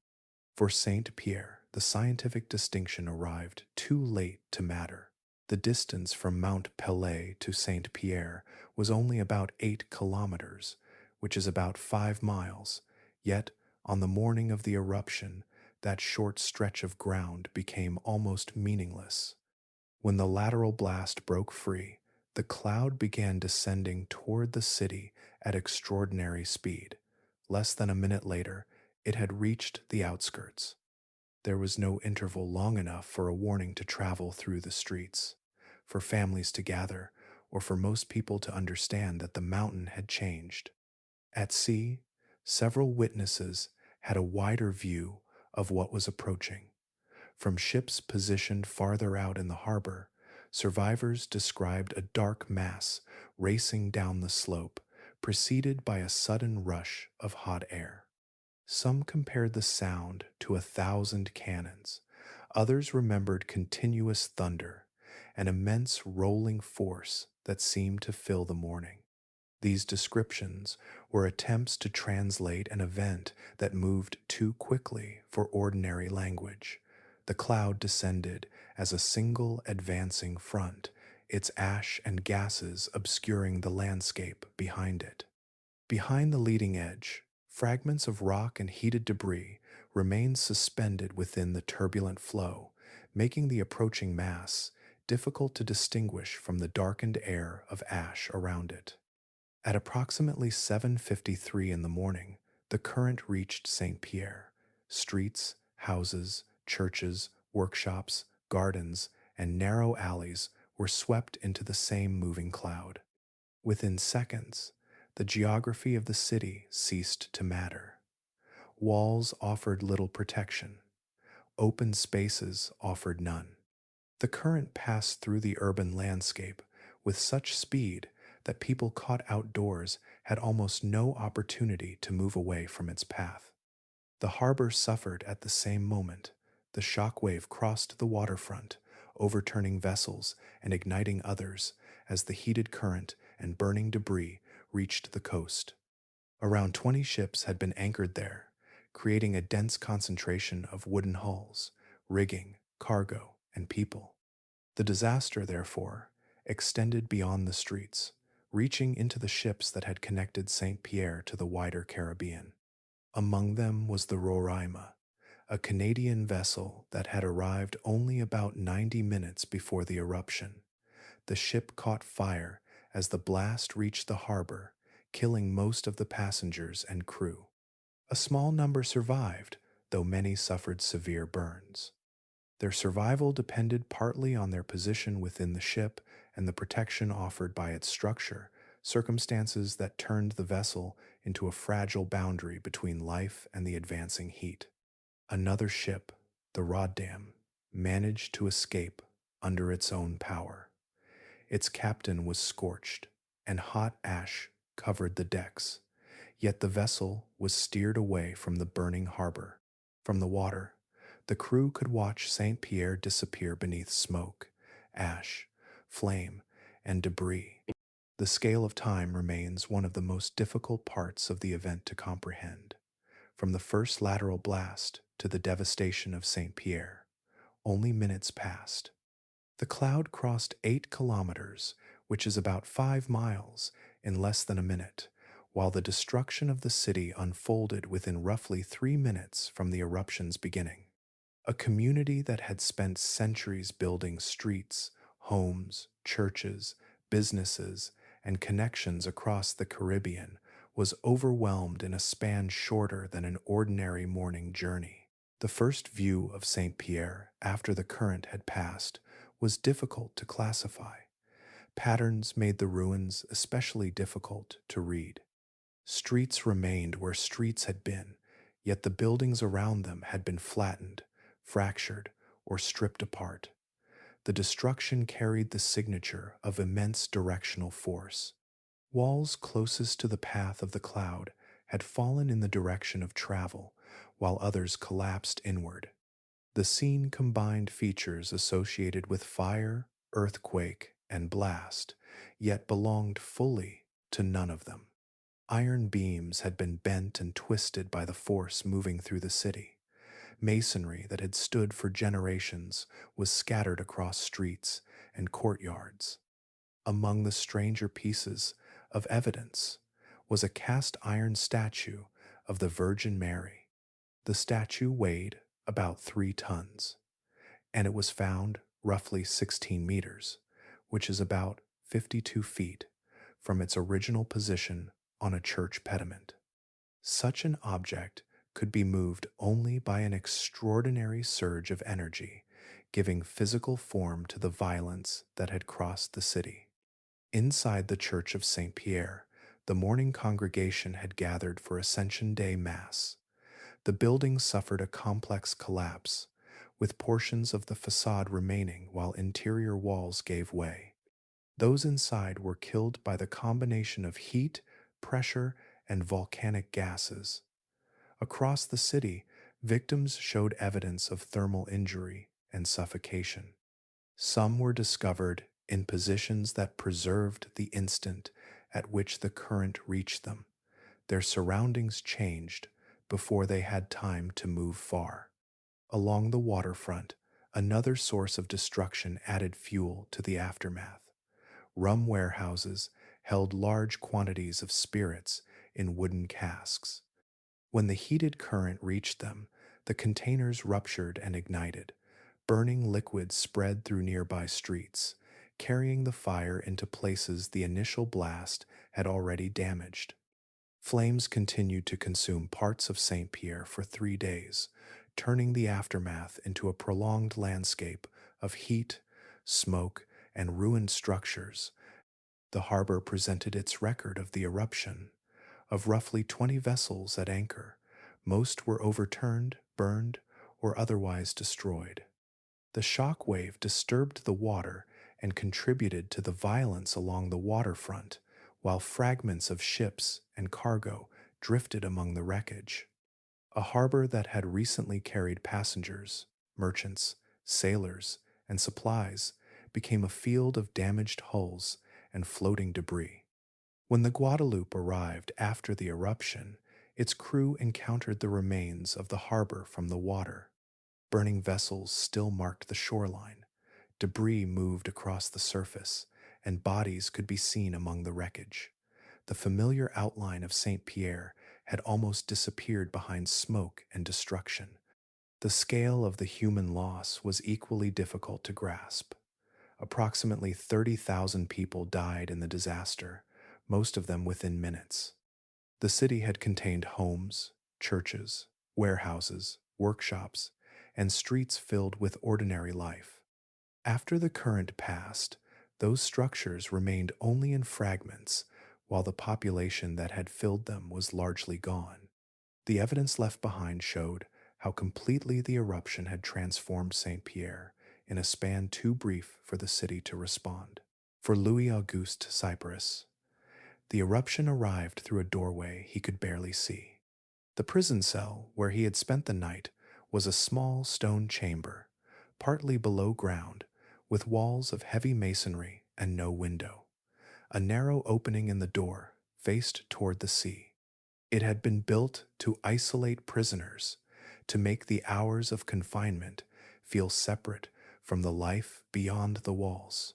For Saint-Pierre, the scientific distinction arrived too late to matter. The distance from Mount Pelée to Saint-Pierre was only about 8 kilometers, which is about 5 miles, yet on the morning of the eruption, that short stretch of ground became almost meaningless. When the lateral blast broke free, the cloud began descending toward the city at extraordinary speed. Less than a minute later, it had reached the outskirts. There was no interval long enough for a warning to travel through the streets, for families to gather, or for most people to understand that the mountain had changed. At sea, several witnesses had a wider view of what was approaching. From ships positioned farther out in the harbor, survivors described a dark mass racing down the slope, preceded by a sudden rush of hot air. Some compared the sound to 1,000 cannons. Others remembered continuous thunder, an immense rolling force that seemed to fill the morning. These descriptions were attempts to translate an event that moved too quickly for ordinary language. The cloud descended as a single advancing front, its ash and gases obscuring the landscape behind it. Behind the leading edge, fragments of rock and heated debris remained suspended within the turbulent flow, making the approaching mass difficult to distinguish from the darkened air of ash around it. At approximately 7:53 in the morning, the current reached Saint-Pierre. Streets, houses, churches, workshops, gardens, and narrow alleys were swept into the same moving cloud. Within seconds, the geography of the city ceased to matter. Walls offered little protection. Open spaces offered none. The current passed through the urban landscape with such speed that people caught outdoors had almost no opportunity to move away from its path. The harbor suffered at the same moment. The shock wave crossed the waterfront, overturning vessels and igniting others as the heated current and burning debris reached the coast. Around 20 ships had been anchored there, creating a dense concentration of wooden hulls, rigging, cargo, and people. The disaster, therefore, extended beyond the streets, reaching into the ships that had connected Saint-Pierre to the wider Caribbean. Among them was the Roraima, a Canadian vessel that had arrived only about 90 minutes before the eruption. The ship caught fire as the blast reached the harbor, killing most of the passengers and crew. A small number survived, though many suffered severe burns. Their survival depended partly on their position within the ship and the protection offered by its structure, circumstances that turned the vessel into a fragile boundary between life and the advancing heat. Another ship, the Rotterdam, managed to escape under its own power. Its captain was scorched, and hot ash covered the decks, yet the vessel was steered away from the burning harbor. From the water, the crew could watch Saint-Pierre disappear beneath smoke, ash, flame, and debris. The scale of time remains one of the most difficult parts of the event to comprehend. From the first lateral blast to the devastation of Saint-Pierre, only minutes passed. The cloud crossed 8 kilometers, which is about 5 miles, in less than a minute, while the destruction of the city unfolded within roughly 3 minutes from the eruption's beginning. A community that had spent centuries building streets, homes, churches, businesses, and connections across the Caribbean was overwhelmed in a span shorter than an ordinary morning journey. The first view of Saint-Pierre after the current had passed was difficult to classify. Patterns made the ruins especially difficult to read. Streets remained where streets had been, yet the buildings around them had been flattened, fractured, or stripped apart. The destruction carried the signature of immense directional force. Walls closest to the path of the cloud had fallen in the direction of travel, while others collapsed inward. The scene combined features associated with fire, earthquake, and blast, yet belonged fully to none of them. Iron beams had been bent and twisted by the force moving through the city. Masonry that had stood for generations was scattered across streets and courtyards. Among the stranger pieces of evidence was a cast iron statue of the Virgin Mary. The statue weighed about 3 tons, and it was found roughly 16 meters, which is about 52 feet, from its original position on a church pediment. Such an object could be moved only by an extraordinary surge of energy, giving physical form to the violence that had crossed the city. Inside the Church of Saint-Pierre, the morning congregation had gathered for Ascension Day Mass. The building suffered a complex collapse, with portions of the facade remaining while interior walls gave way. Those inside were killed by the combination of heat, pressure, and volcanic gases. Across the city, victims showed evidence of thermal injury and suffocation. Some were discovered in positions that preserved the instant at which the current reached them. Their surroundings changed before they had time to move far. Along the waterfront, another source of destruction added fuel to the aftermath. Rum warehouses held large quantities of spirits in wooden casks. When the heated current reached them, the containers ruptured and ignited. Burning liquid spread through nearby streets, carrying the fire into places the initial blast had already damaged. Flames continued to consume parts of Saint-Pierre for 3 days, turning the aftermath into a prolonged landscape of heat, smoke, and ruined structures. The harbor presented its record of the eruption. Of roughly 20 vessels at anchor, most were overturned, burned, or otherwise destroyed. The shock wave disturbed the water and contributed to the violence along the waterfront, while fragments of ships and cargo drifted among the wreckage. A harbor that had recently carried passengers, merchants, sailors, and supplies became a field of damaged hulls and floating debris. When the Guadeloupe arrived after the eruption, its crew encountered the remains of the harbor from the water. Burning vessels still marked the shoreline. Debris moved across the surface, and bodies could be seen among the wreckage. The familiar outline of Saint-Pierre had almost disappeared behind smoke and destruction. The scale of the human loss was equally difficult to grasp. Approximately 30,000 people died in the disaster, most of them within minutes. The city had contained homes, churches, warehouses, workshops, and streets filled with ordinary life. After the current passed, those structures remained only in fragments, while the population that had filled them was largely gone. The evidence left behind showed how completely the eruption had transformed Saint-Pierre in a span too brief for the city to respond. For Louis-Auguste Cyparis, the eruption arrived through a doorway he could barely see. The prison cell where he had spent the night was a small stone chamber, partly below ground, with walls of heavy masonry and no window. A narrow opening in the door faced toward the sea. It had been built to isolate prisoners, to make the hours of confinement feel separate from the life beyond the walls.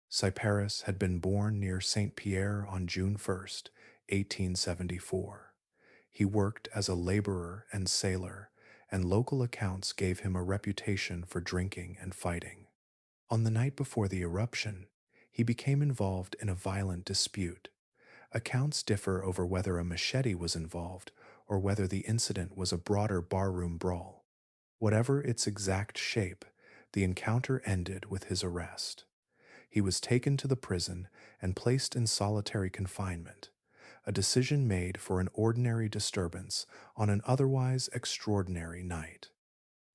Cyparis had been born near Saint-Pierre on June 1st, 1874. He worked as a laborer and sailor, and local accounts gave him a reputation for drinking and fighting. On the night before the eruption, he became involved in a violent dispute. Accounts differ over whether a machete was involved or whether the incident was a broader barroom brawl. Whatever its exact shape, the encounter ended with his arrest. He was taken to the prison and placed in solitary confinement, a decision made for an ordinary disturbance on an otherwise extraordinary night.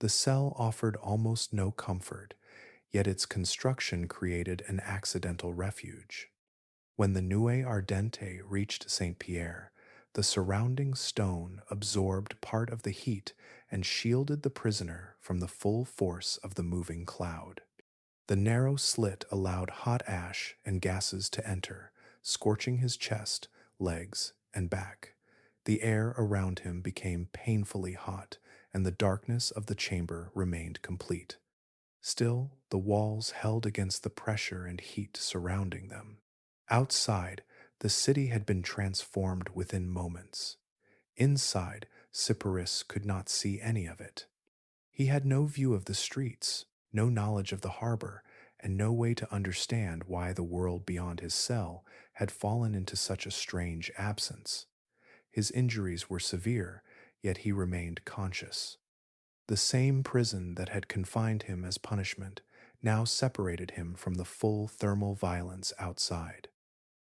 The cell offered almost no comfort, yet its construction created an accidental refuge. When the nuée ardente reached Saint-Pierre, the surrounding stone absorbed part of the heat and shielded the prisoner from the full force of the moving cloud. The narrow slit allowed hot ash and gases to enter, scorching his chest, legs, and back. The air around him became painfully hot, and the darkness of the chamber remained complete. Still, the walls held against the pressure and heat surrounding them. Outside, the city had been transformed within moments. Inside, Cyparis could not see any of it. He had no view of the streets, no knowledge of the harbor, and no way to understand why the world beyond his cell had fallen into such a strange absence. His injuries were severe, yet he remained conscious. The same prison that had confined him as punishment now separated him from the full thermal violence outside.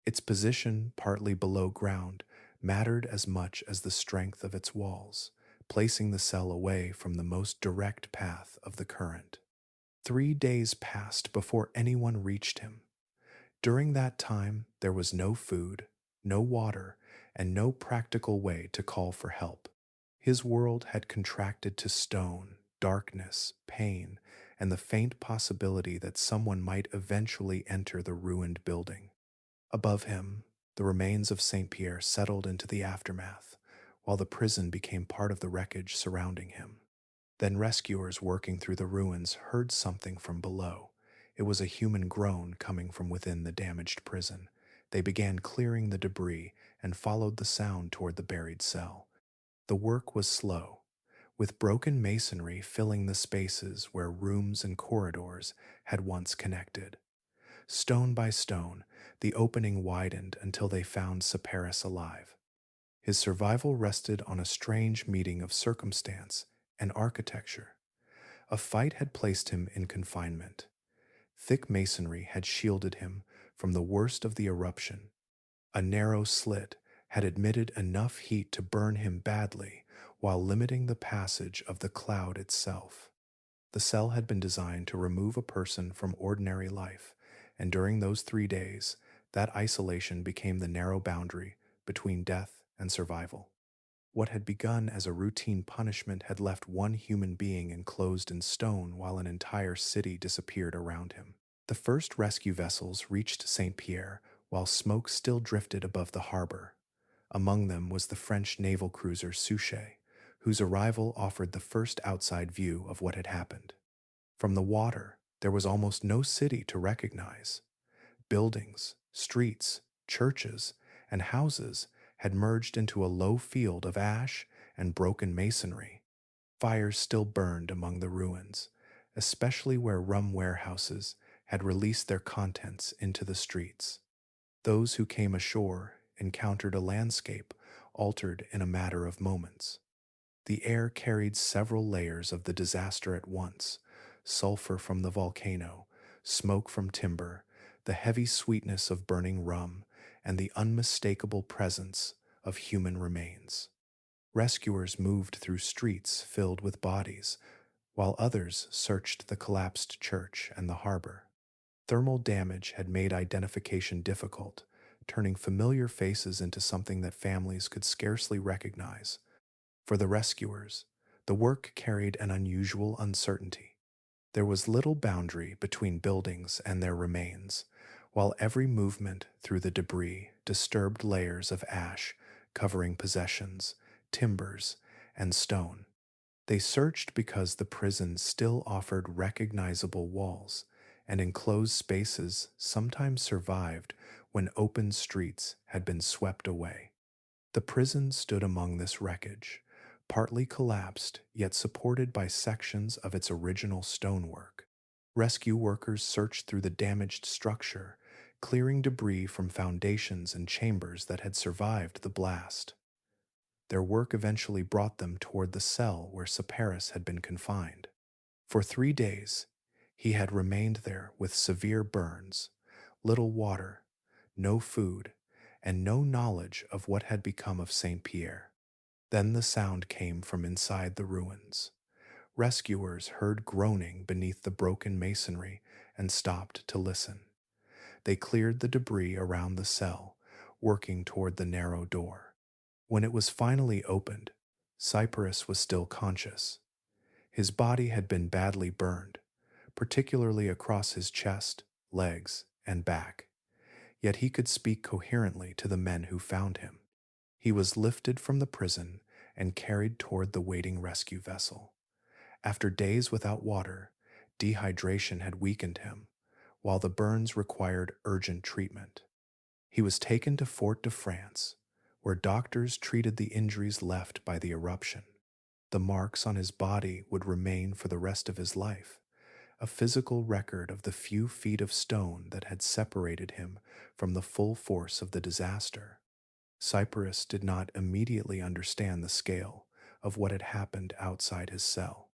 Its position, partly below ground, mattered as much as the strength of its walls, placing the cell away from the most direct path of the current. 3 days passed before anyone reached him. During that time, there was no food, no water, and no practical way to call for help. His world had contracted to stone, darkness, pain, and the faint possibility that someone might eventually enter the ruined building. Above him, the remains of Saint-Pierre settled into the aftermath, while the prison became part of the wreckage surrounding him. Then rescuers working through the ruins heard something from below. It was a human groan coming from within the damaged prison. They began clearing the debris and followed the sound toward the buried cell. The work was slow, with broken masonry filling the spaces where rooms and corridors had once connected. Stone by stone, the opening widened until they found Cyparis alive. His survival rested on a strange meeting of circumstance and architecture. A fight had placed him in confinement. Thick masonry had shielded him from the worst of the eruption. A narrow slit had admitted enough heat to burn him badly while limiting the passage of the cloud itself. The cell had been designed to remove a person from ordinary life, and during those 3 days, that isolation became the narrow boundary between death and survival. What had begun as a routine punishment had left one human being enclosed in stone while an entire city disappeared around him. The first rescue vessels reached Saint-Pierre while smoke still drifted above the harbor. Among them was the French naval cruiser Souchez, whose arrival offered the first outside view of what had happened. From the water, there was almost no city to recognize. Buildings, streets, churches, and houses had merged into a low field of ash and broken masonry. Fires still burned among the ruins, especially where rum warehouses had released their contents into the streets. Those who came ashore encountered a landscape altered in a matter of moments. The air carried several layers of the disaster at once: sulfur from the volcano, smoke from timber, the heavy sweetness of burning rum, and the unmistakable presence of human remains. Rescuers moved through streets filled with bodies, while others searched the collapsed church and the harbor. Thermal damage had made identification difficult, turning familiar faces into something that families could scarcely recognize. For the rescuers, the work carried an unusual uncertainty. There was little boundary between buildings and their remains, while every movement through the debris disturbed layers of ash covering possessions, timbers, and stone. They searched because the prison still offered recognizable walls, and enclosed spaces sometimes survived when open streets had been swept away. The prison stood among this wreckage, partly collapsed yet supported by sections of its original stonework. Rescue workers searched through the damaged structure, clearing debris from foundations and chambers that had survived the blast. Their work eventually brought them toward the cell where Cyparis had been confined. For 3 days, he had remained there with severe burns, little water, no food, and no knowledge of what had become of Saint-Pierre. Then the sound came from inside the ruins. Rescuers heard groaning beneath the broken masonry and stopped to listen. They cleared the debris around the cell, working toward the narrow door. When it was finally opened, Cyparis was still conscious. His body had been badly burned, particularly across his chest, legs, and back. Yet he could speak coherently to the men who found him. He was lifted from the prison and carried toward the waiting rescue vessel. After days without water, dehydration had weakened him, while the burns required urgent treatment. He was taken to Fort de France, where doctors treated the injuries left by the eruption. The marks on his body would remain for the rest of his life, a physical record of the few feet of stone that had separated him from the full force of the disaster. Cyparis did not immediately understand the scale of what had happened outside his cell.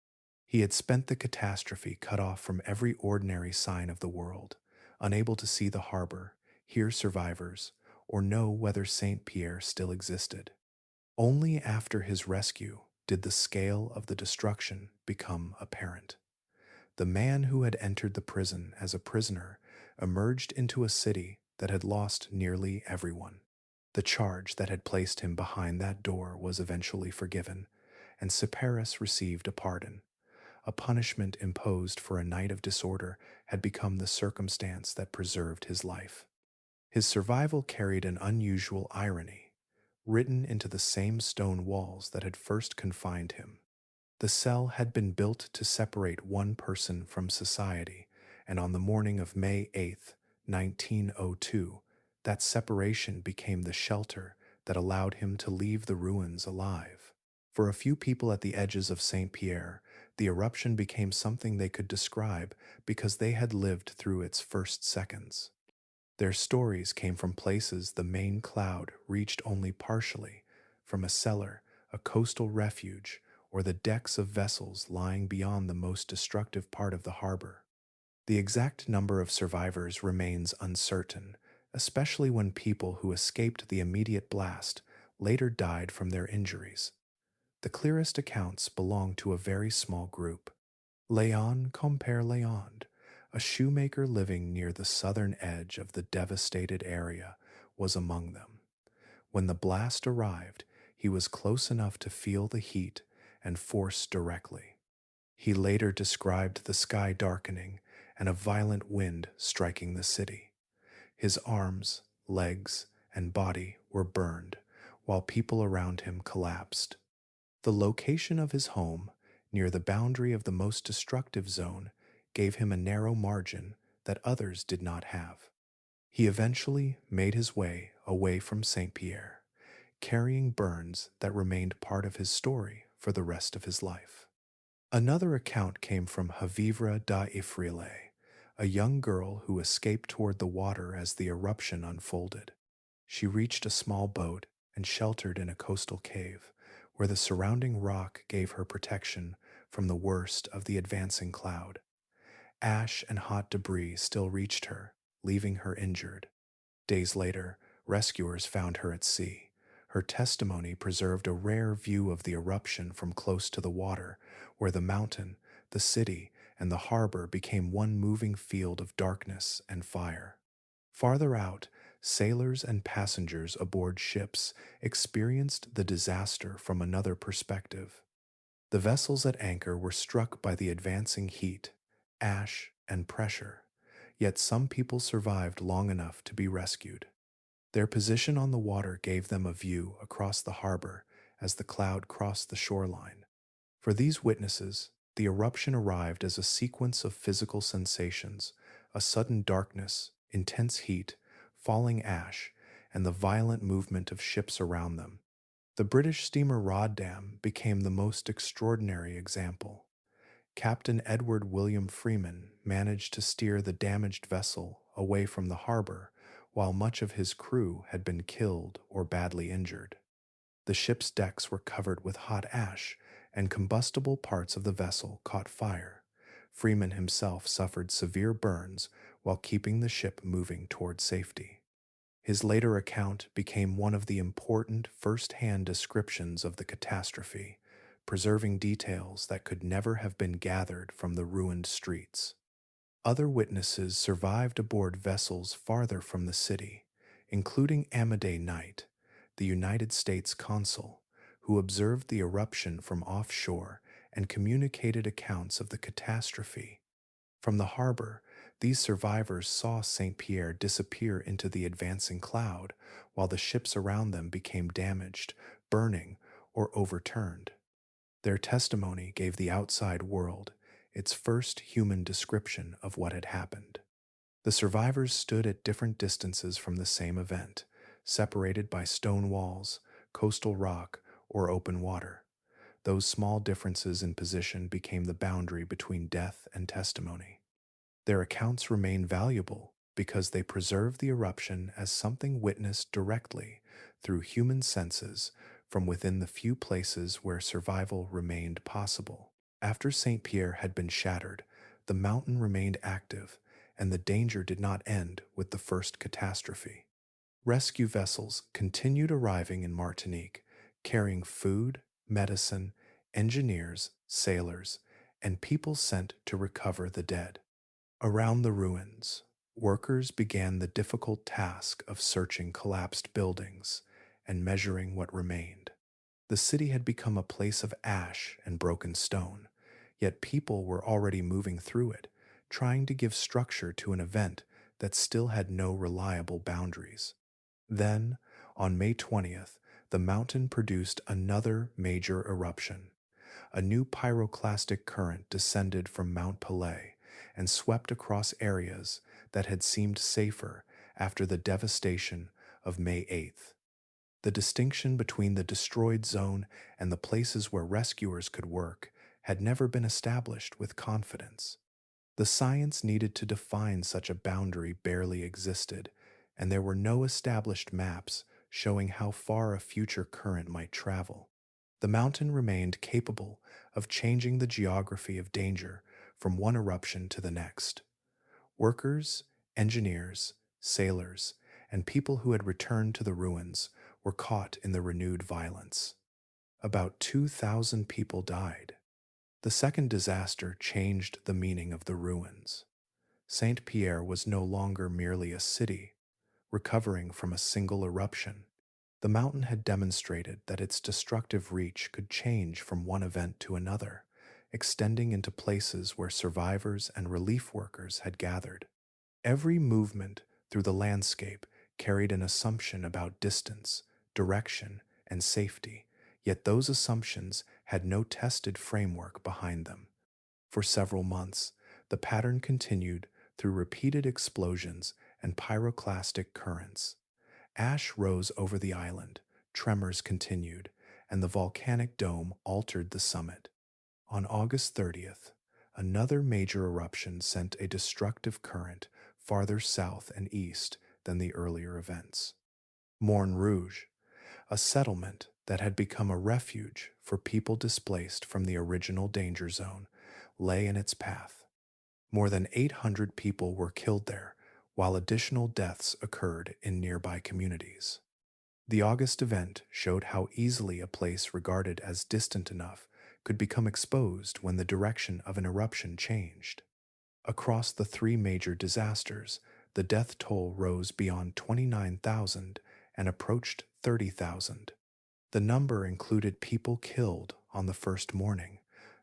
He had spent the catastrophe cut off from every ordinary sign of the world, unable to see the harbor, hear survivors, or know whether Saint-Pierre still existed. Only after his rescue did the scale of the destruction become apparent. The man who had entered the prison as a prisoner emerged into a city that had lost nearly everyone. The charge that had placed him behind that door was eventually forgiven, and Cyparis received a pardon, A punishment imposed for a night of disorder had become the circumstance that preserved his life. His survival carried an unusual irony, written into the same stone walls that had first confined him. The cell had been built to separate one person from society, and on the morning of May 8th, 1902, that separation became the shelter that allowed him to leave the ruins alive. For a few people at the edges of Saint-Pierre, the eruption became something they could describe because they had lived through its first seconds. Their stories came from places the main cloud reached only partially, from a cellar, a coastal refuge, or the decks of vessels lying beyond the most destructive part of the harbor. The exact number of survivors remains uncertain, especially when people who escaped the immediate blast later died from their injuries. The clearest accounts belong to a very small group. Léon Compère Léond, a shoemaker living near the southern edge of the devastated area, was among them. When the blast arrived, he was close enough to feel the heat and force directly. He later described the sky darkening and a violent wind striking the city. His arms, legs, and body were burned, while people around him collapsed. The location of his home, near the boundary of the most destructive zone, gave him a narrow margin that others did not have. He eventually made his way away from Saint-Pierre, carrying burns that remained part of his story for the rest of his life. Another account came from Havivra da Ifrile, a young girl who escaped toward the water as the eruption unfolded. She reached a small boat and sheltered in a coastal cave, where the surrounding rock gave her protection from the worst of the advancing cloud. Ash and hot debris still reached her, leaving her injured. Days later, rescuers found her at sea. Her testimony preserved a rare view of the eruption from close to the water, where the mountain, the city, and the harbor became one moving field of darkness and fire. Farther out, sailors and passengers aboard ships experienced the disaster from another perspective. The vessels at anchor were struck by the advancing heat, ash, and pressure, yet some people survived long enough to be rescued. Their position on the water gave them a view across the harbor as the cloud crossed the shoreline. For these witnesses, the eruption arrived as a sequence of physical sensations: a sudden darkness, intense heat, falling ash, and the violent movement of ships around them. The British steamer Rotterdam became the most extraordinary example. Captain Edward William Freeman managed to steer the damaged vessel away from the harbor, while much of his crew had been killed or badly injured. The ship's decks were covered with hot ash, and combustible parts of the vessel caught fire. Freeman himself suffered severe burns while keeping the ship moving toward safety. His later account became one of the important first-hand descriptions of the catastrophe, preserving details that could never have been gathered from the ruined streets. Other witnesses survived aboard vessels farther from the city, including Amédée Knight, the United States consul, who observed the eruption from offshore and communicated accounts of the catastrophe. From the harbor, these survivors saw Saint-Pierre disappear into the advancing cloud, while the ships around them became damaged, burning, or overturned. Their testimony gave the outside world its first human description of what had happened. The survivors stood at different distances from the same event, separated by stone walls, coastal rock, or open water. Those small differences in position became the boundary between death and testimony. Their accounts remain valuable because they preserve the eruption as something witnessed directly through human senses from within the few places where survival remained possible. After Saint-Pierre had been shattered, the mountain remained active, and the danger did not end with the first catastrophe. Rescue vessels continued arriving in Martinique, carrying food, medicine, engineers, sailors, and people sent to recover the dead. Around the ruins, workers began the difficult task of searching collapsed buildings and measuring what remained. The city had become a place of ash and broken stone, yet people were already moving through it, trying to give structure to an event that still had no reliable boundaries. Then, on May 20th, the mountain produced another major eruption. A new pyroclastic current descended from Mount Pelée and swept across areas that had seemed safer after the devastation of May 8th. The distinction between the destroyed zone and the places where rescuers could work had never been established with confidence. The science needed to define such a boundary barely existed, and there were no established maps showing how far a future current might travel. The mountain remained capable of changing the geography of danger from one eruption to the next. Workers, engineers, sailors, and people who had returned to the ruins were caught in the renewed violence. About 2,000 people died. The second disaster changed the meaning of the ruins. Saint-Pierre was no longer merely a city, recovering from a single eruption. The mountain had demonstrated that its destructive reach could change from one event to another, extending into places where survivors and relief workers had gathered. Every movement through the landscape carried an assumption about distance, direction, and safety, yet those assumptions had no tested framework behind them. For several months, the pattern continued through repeated explosions and pyroclastic currents. Ash rose over the island, tremors continued, and the volcanic dome altered the summit. On August 30th, another major eruption sent a destructive current farther south and east than the earlier events. Morne Rouge, a settlement that had become a refuge for people displaced from the original danger zone, lay in its path. More than 800 people were killed there, while additional deaths occurred in nearby communities. The August event showed how easily a place regarded as distant enough could become exposed when the direction of an eruption changed. Across the three major disasters, the death toll rose beyond 29,000 and approached 30,000. The number included people killed on the first morning,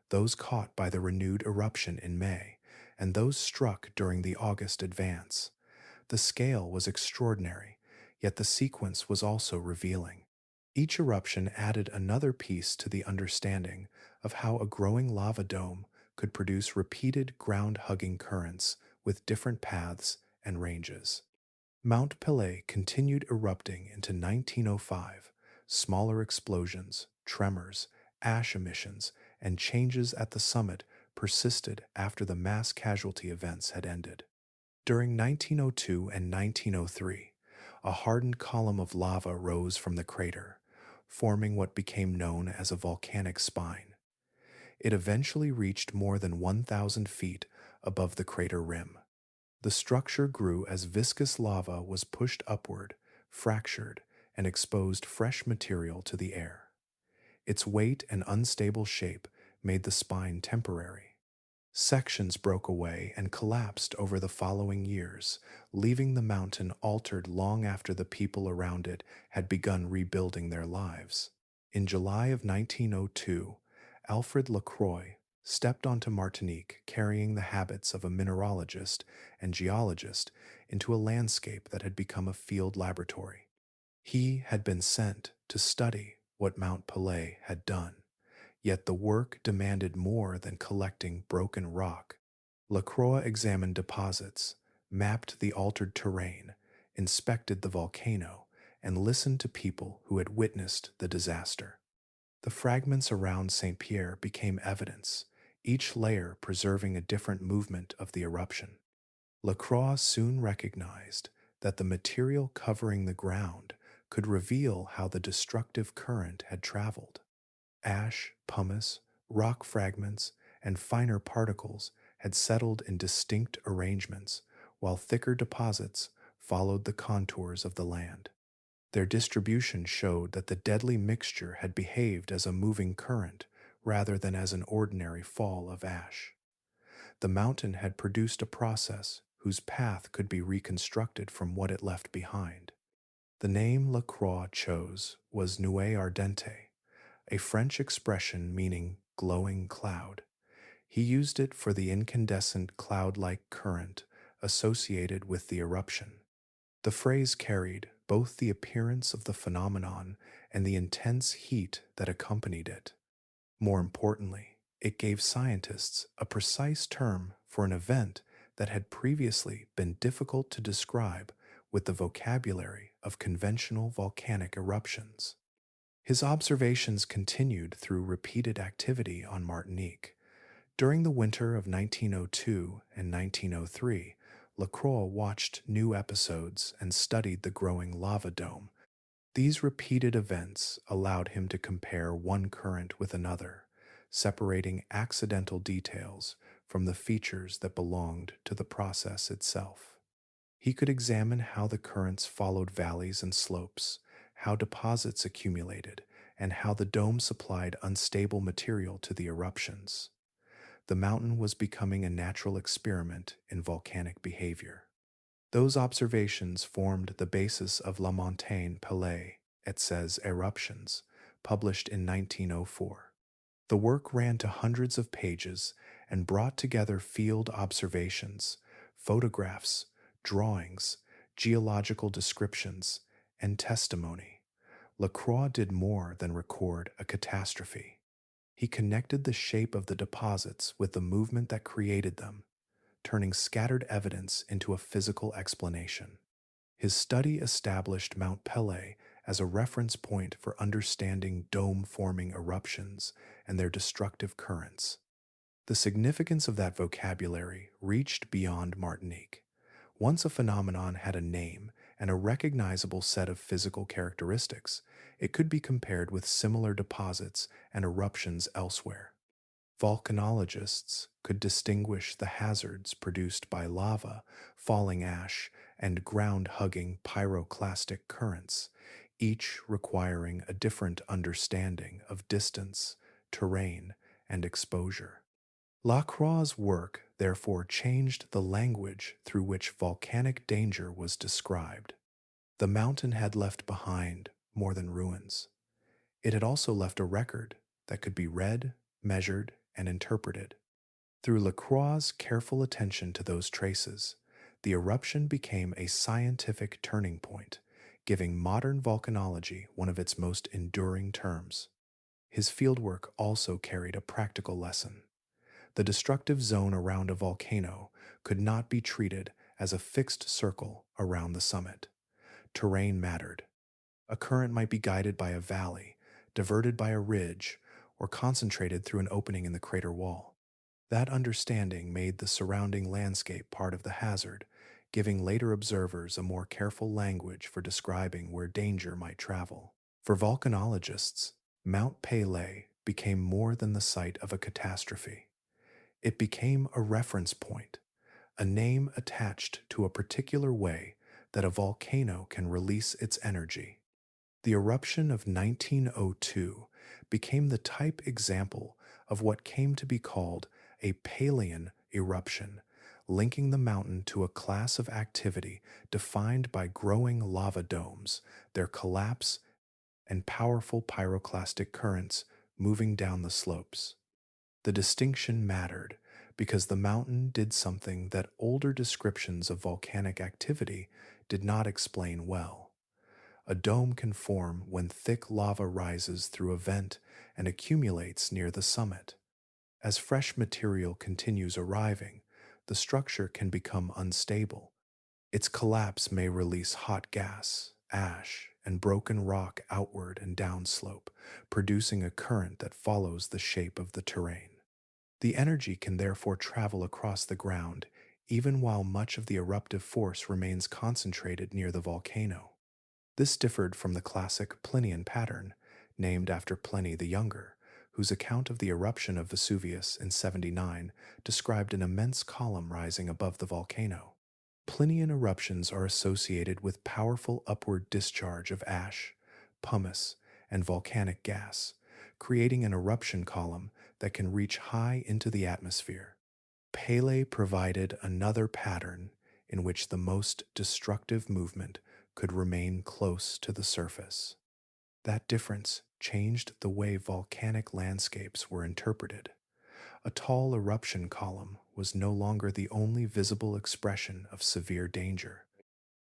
those caught by the renewed eruption in May, and those struck during the August advance. The scale was extraordinary, yet the sequence was also revealing. Each eruption added another piece to the understanding of how a growing lava dome could produce repeated ground-hugging currents with different paths and ranges. Mount Pelée continued erupting into 1905. Smaller explosions, tremors, ash emissions, and changes at the summit persisted after the mass casualty events had ended. During 1902 and 1903, a hardened column of lava rose from the crater, forming what became known as a volcanic spine. It eventually reached more than 1,000 feet above the crater rim. The structure grew as viscous lava was pushed upward, fractured, and exposed fresh material to the air. Its weight and unstable shape made the spine temporary. Sections broke away and collapsed over the following years, leaving the mountain altered long after the people around it had begun rebuilding their lives. In July of 1902, Alfred Lacroix stepped onto Martinique carrying the habits of a mineralogist and geologist into a landscape that had become a field laboratory. He had been sent to study what Mount Pelée had done. Yet the work demanded more than collecting broken rock. Lacroix examined deposits, mapped the altered terrain, inspected the volcano, and listened to people who had witnessed the disaster. The fragments around Saint-Pierre became evidence, each layer preserving a different movement of the eruption. Lacroix soon recognized that the material covering the ground could reveal how the destructive current had traveled. Ash, pumice, rock fragments, and finer particles had settled in distinct arrangements, while thicker deposits followed the contours of the land. Their distribution showed that the deadly mixture had behaved as a moving current rather than as an ordinary fall of ash. The mountain had produced a process whose path could be reconstructed from what it left behind. The name Lacroix chose was nuée ardente, a French expression meaning glowing cloud. He used it for the incandescent cloud-like current associated with the eruption. The phrase carried both the appearance of the phenomenon and the intense heat that accompanied it. More importantly, it gave scientists a precise term for an event that had previously been difficult to describe with the vocabulary of conventional volcanic eruptions. His observations continued through repeated activity on Martinique. During the winter of 1902 and 1903, Lacroix watched new episodes and studied the growing lava dome. These repeated events allowed him to compare one current with another, separating accidental details from the features that belonged to the process itself. He could examine how the currents followed valleys and slopes, how deposits accumulated, and how the dome supplied unstable material to the eruptions. The mountain was becoming a natural experiment in volcanic behavior. Those observations formed the basis of La Montagne Pelée, et ses eruptions, published in 1904. The work ran to hundreds of pages and brought together field observations, photographs, drawings, geological descriptions, and testimony. Lacroix did more than record a catastrophe. He connected the shape of the deposits with the movement that created them, turning scattered evidence into a physical explanation. His study established Mount Pelée as a reference point for understanding dome-forming eruptions and their destructive currents. The significance of that vocabulary reached beyond Martinique. Once a phenomenon had a name and a recognizable set of physical characteristics, it could be compared with similar deposits and eruptions elsewhere. Volcanologists could distinguish the hazards produced by lava, falling ash, and ground-hugging pyroclastic currents, each requiring a different understanding of distance, terrain, and exposure. Lacroix's work therefore changed the language through which volcanic danger was described. The mountain had left behind more than ruins. It had also left a record that could be read, measured, and interpreted. Through Lacroix's careful attention to those traces, the eruption became a scientific turning point, giving modern volcanology one of its most enduring terms. His fieldwork also carried a practical lesson. The destructive zone around a volcano could not be treated as a fixed circle around the summit. Terrain mattered. A current might be guided by a valley, diverted by a ridge, or concentrated through an opening in the crater wall. That understanding made the surrounding landscape part of the hazard, giving later observers a more careful language for describing where danger might travel. For volcanologists, Mount Pelée became more than the site of a catastrophe. It became a reference point, a name attached to a particular way that a volcano can release its energy. The eruption of 1902 became the type example of what came to be called a Palean eruption, linking the mountain to a class of activity defined by growing lava domes, their collapse, and powerful pyroclastic currents moving down the slopes. The distinction mattered because the mountain did something that older descriptions of volcanic activity did not explain well. A dome can form when thick lava rises through a vent and accumulates near the summit. As fresh material continues arriving, the structure can become unstable. Its collapse may release hot gas, ash, and broken rock outward and downslope, producing a current that follows the shape of the terrain. The energy can therefore travel across the ground, even while much of the eruptive force remains concentrated near the volcano. This differed from the classic Plinian pattern, named after Pliny the Younger, whose account of the eruption of Vesuvius in 79 described an immense column rising above the volcano. Plinian eruptions are associated with powerful upward discharge of ash, pumice, and volcanic gas, creating an eruption column that can reach high into the atmosphere. Pelée provided another pattern in which the most destructive movement could remain close to the surface. That difference changed the way volcanic landscapes were interpreted. A tall eruption column was no longer the only visible expression of severe danger.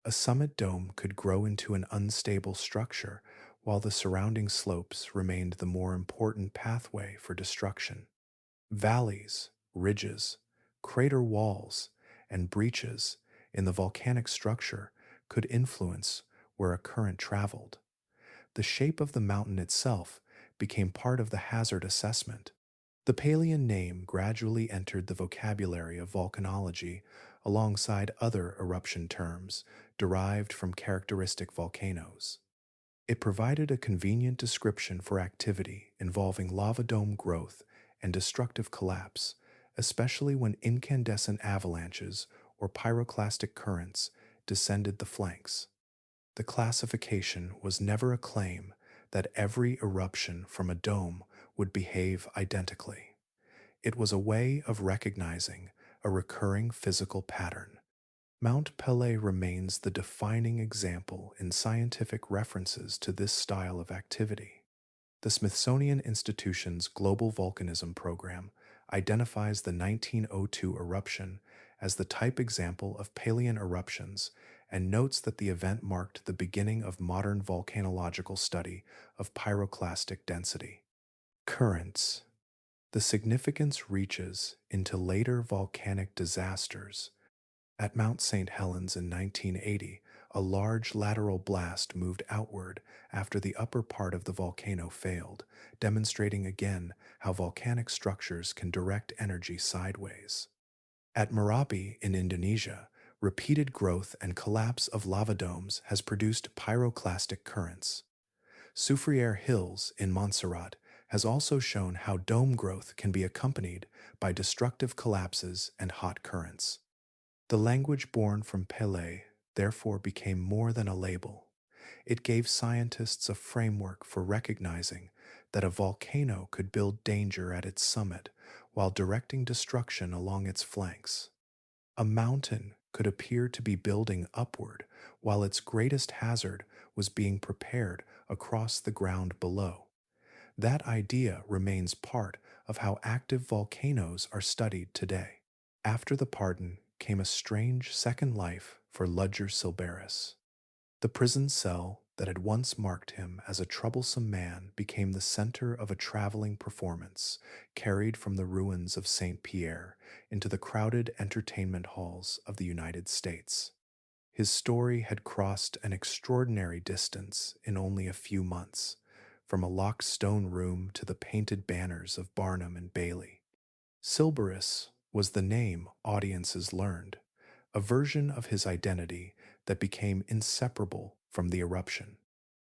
A summit dome could grow into an unstable structure, while the surrounding slopes remained the more important pathway for destruction. Valleys, ridges, crater walls, and breaches in the volcanic structure could influence where a current traveled. The shape of the mountain itself became part of the hazard assessment. The Palean name gradually entered the vocabulary of volcanology alongside other eruption terms derived from characteristic volcanoes. It provided a convenient description for activity involving lava dome growth and destructive collapse, especially when incandescent avalanches or pyroclastic currents descended the flanks. The classification was never a claim that every eruption from a dome would behave identically. It was a way of recognizing a recurring physical pattern. Mount Pelée remains the defining example in scientific references to this style of activity. The Smithsonian Institution's Global Volcanism Program identifies the 1902 eruption as the type example of Palean eruptions and notes that the event marked the beginning of modern volcanological study of pyroclastic density. Currents. The significance reaches into later volcanic disasters. At Mount St. Helens in 1980, a large lateral blast moved outward after the upper part of the volcano failed, demonstrating again how volcanic structures can direct energy sideways. At Merapi in Indonesia, repeated growth and collapse of lava domes has produced pyroclastic currents. Soufriere Hills in Montserrat has also shown how dome growth can be accompanied by destructive collapses and hot currents. The language born from Pelée therefore became more than a label. It gave scientists a framework for recognizing that a volcano could build danger at its summit while directing destruction along its flanks. A mountain could appear to be building upward while its greatest hazard was being prepared across the ground below. That idea remains part of how active volcanoes are studied today. After the pardon came a strange second life for Ludger Cyparis. The prison cell that had once marked him as a troublesome man became the center of a traveling performance carried from the ruins of Saint-Pierre into the crowded entertainment halls of the United States. His story had crossed an extraordinary distance in only a few months, from a locked stone room to the painted banners of Barnum and Bailey. Cyparis was the name audiences learned, a version of his identity that became inseparable from the eruption.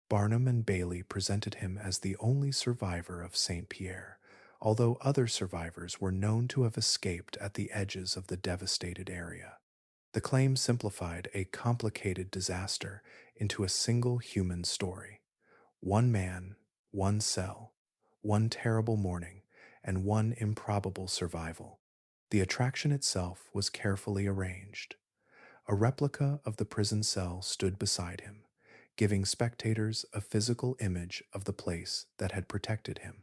Barnum and Bailey presented him as the only survivor of Saint-Pierre, although other survivors were known to have escaped at the edges of the devastated area. The claim simplified a complicated disaster into a single human story. One man, one cell, one terrible morning, and one improbable survival. The attraction itself was carefully arranged. A replica of the prison cell stood beside him, giving spectators a physical image of the place that had protected him.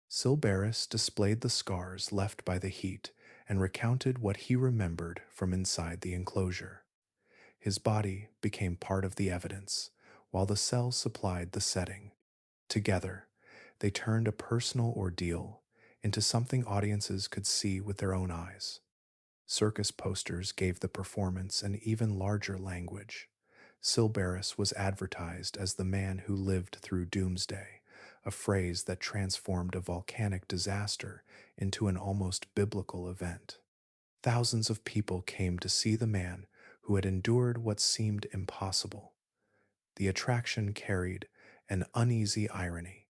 Cyparis displayed the scars left by the heat and recounted what he remembered from inside the enclosure. His body became part of the evidence, while the cell supplied the setting. Together, they turned a personal ordeal into something audiences could see with their own eyes. Circus posters gave the performance an even larger language. Cyparis was advertised as the man who lived through doomsday, a phrase that transformed a volcanic disaster into an almost biblical event. Thousands of people came to see the man who had endured what seemed impossible. The attraction carried an uneasy irony.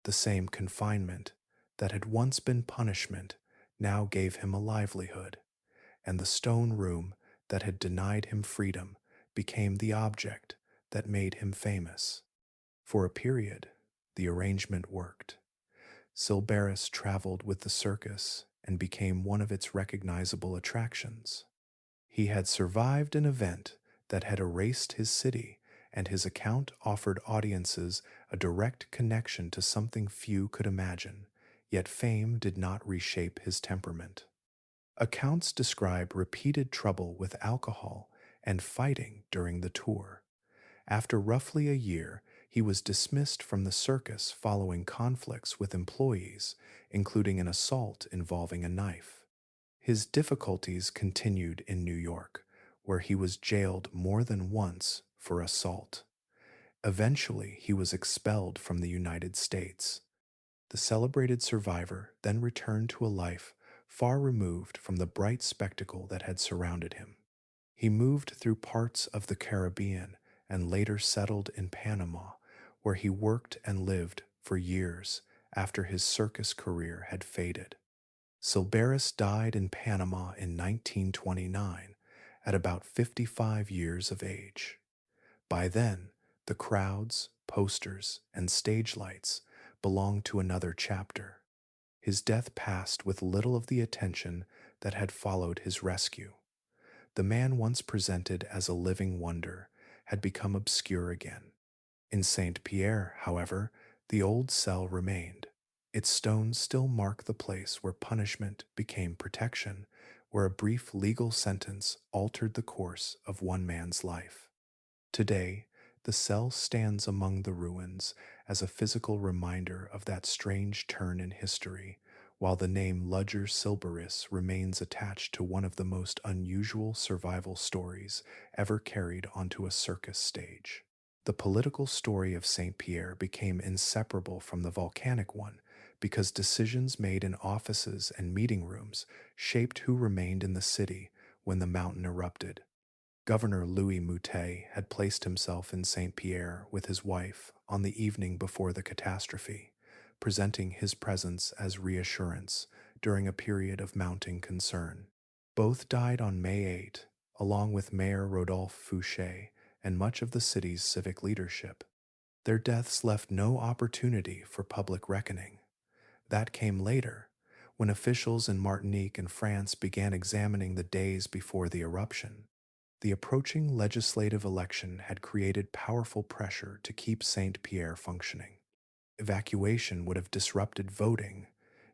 The same confinement that had once been punishment now gave him a livelihood, and the stone room that had denied him freedom became the object that made him famous. For a period, the arrangement worked. Cyparis traveled with the circus and became one of its recognizable attractions. He had survived an event that had erased his city, and his account offered audiences a direct connection to something few could imagine: yet fame did not reshape his temperament. Accounts describe repeated trouble with alcohol and fighting during the tour. After roughly a year, he was dismissed from the circus following conflicts with employees, including an assault involving a knife. His difficulties continued in New York, where he was jailed more than once for assault. Eventually, he was expelled from the United States. The celebrated survivor then returned to a life far removed from the bright spectacle that had surrounded him. He moved through parts of the Caribbean and later settled in Panama, where he worked and lived for years after his circus career had faded. Cyparis died in Panama in 1929 at about 55 years of age. By then, the crowds, posters, and stage lights belonged to another chapter. His death passed with little of the attention that had followed his rescue. The man once presented as a living wonder had become obscure again. In Saint-Pierre, however, the old cell remained. Its stones still mark the place where punishment became protection, where a brief legal sentence altered the course of one man's life. Today, the cell stands among the ruins as a physical reminder of that strange turn in history, while the name Louis-Auguste Cyparis remains attached to one of the most unusual survival stories ever carried onto a circus stage. The political story of Saint-Pierre became inseparable from the volcanic one because decisions made in offices and meeting rooms shaped who remained in the city when the mountain erupted. Governor Louis-Auguste had placed himself in Saint-Pierre with his wife on the evening before the catastrophe, presenting his presence as reassurance during a period of mounting concern. Both died on May 8, along with Mayor Rodolphe Fouché and much of the city's civic leadership. Their deaths left no opportunity for public reckoning. That came later, when officials in Martinique and France began examining the days before the eruption. The approaching legislative election had created powerful pressure to keep Saint-Pierre functioning. Evacuation would have disrupted voting,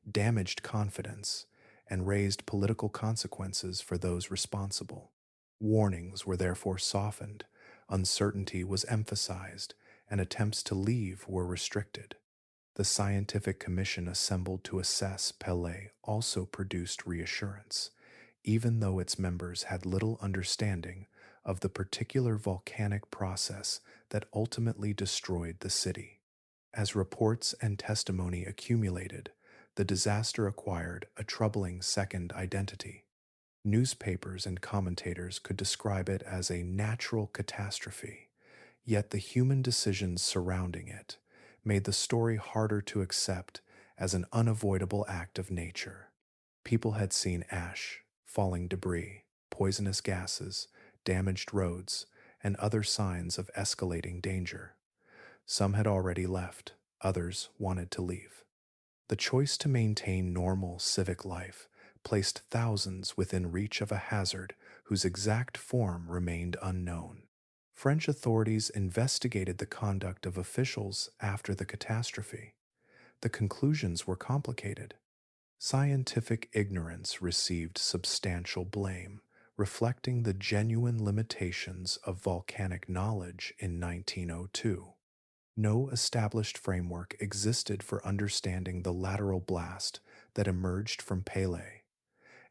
damaged confidence, and raised political consequences for those responsible. Warnings were therefore softened, uncertainty was emphasized, and attempts to leave were restricted. The scientific commission assembled to assess Pelée also produced reassurance, even though its members had little understanding of the particular volcanic process that ultimately destroyed the city. As reports and testimony accumulated, the disaster acquired a troubling second identity. Newspapers and commentators could describe it as a natural catastrophe, yet the human decisions surrounding it made the story harder to accept as an unavoidable act of nature. People had seen ash, falling debris, poisonous gases, damaged roads, and other signs of escalating danger. Some had already left, others wanted to leave. The choice to maintain normal civic life placed thousands within reach of a hazard whose exact form remained unknown. French authorities investigated the conduct of officials after the catastrophe. The conclusions were complicated. Scientific ignorance received substantial blame, reflecting the genuine limitations of volcanic knowledge in 1902. No established framework existed for understanding the lateral blast that emerged from Pelée,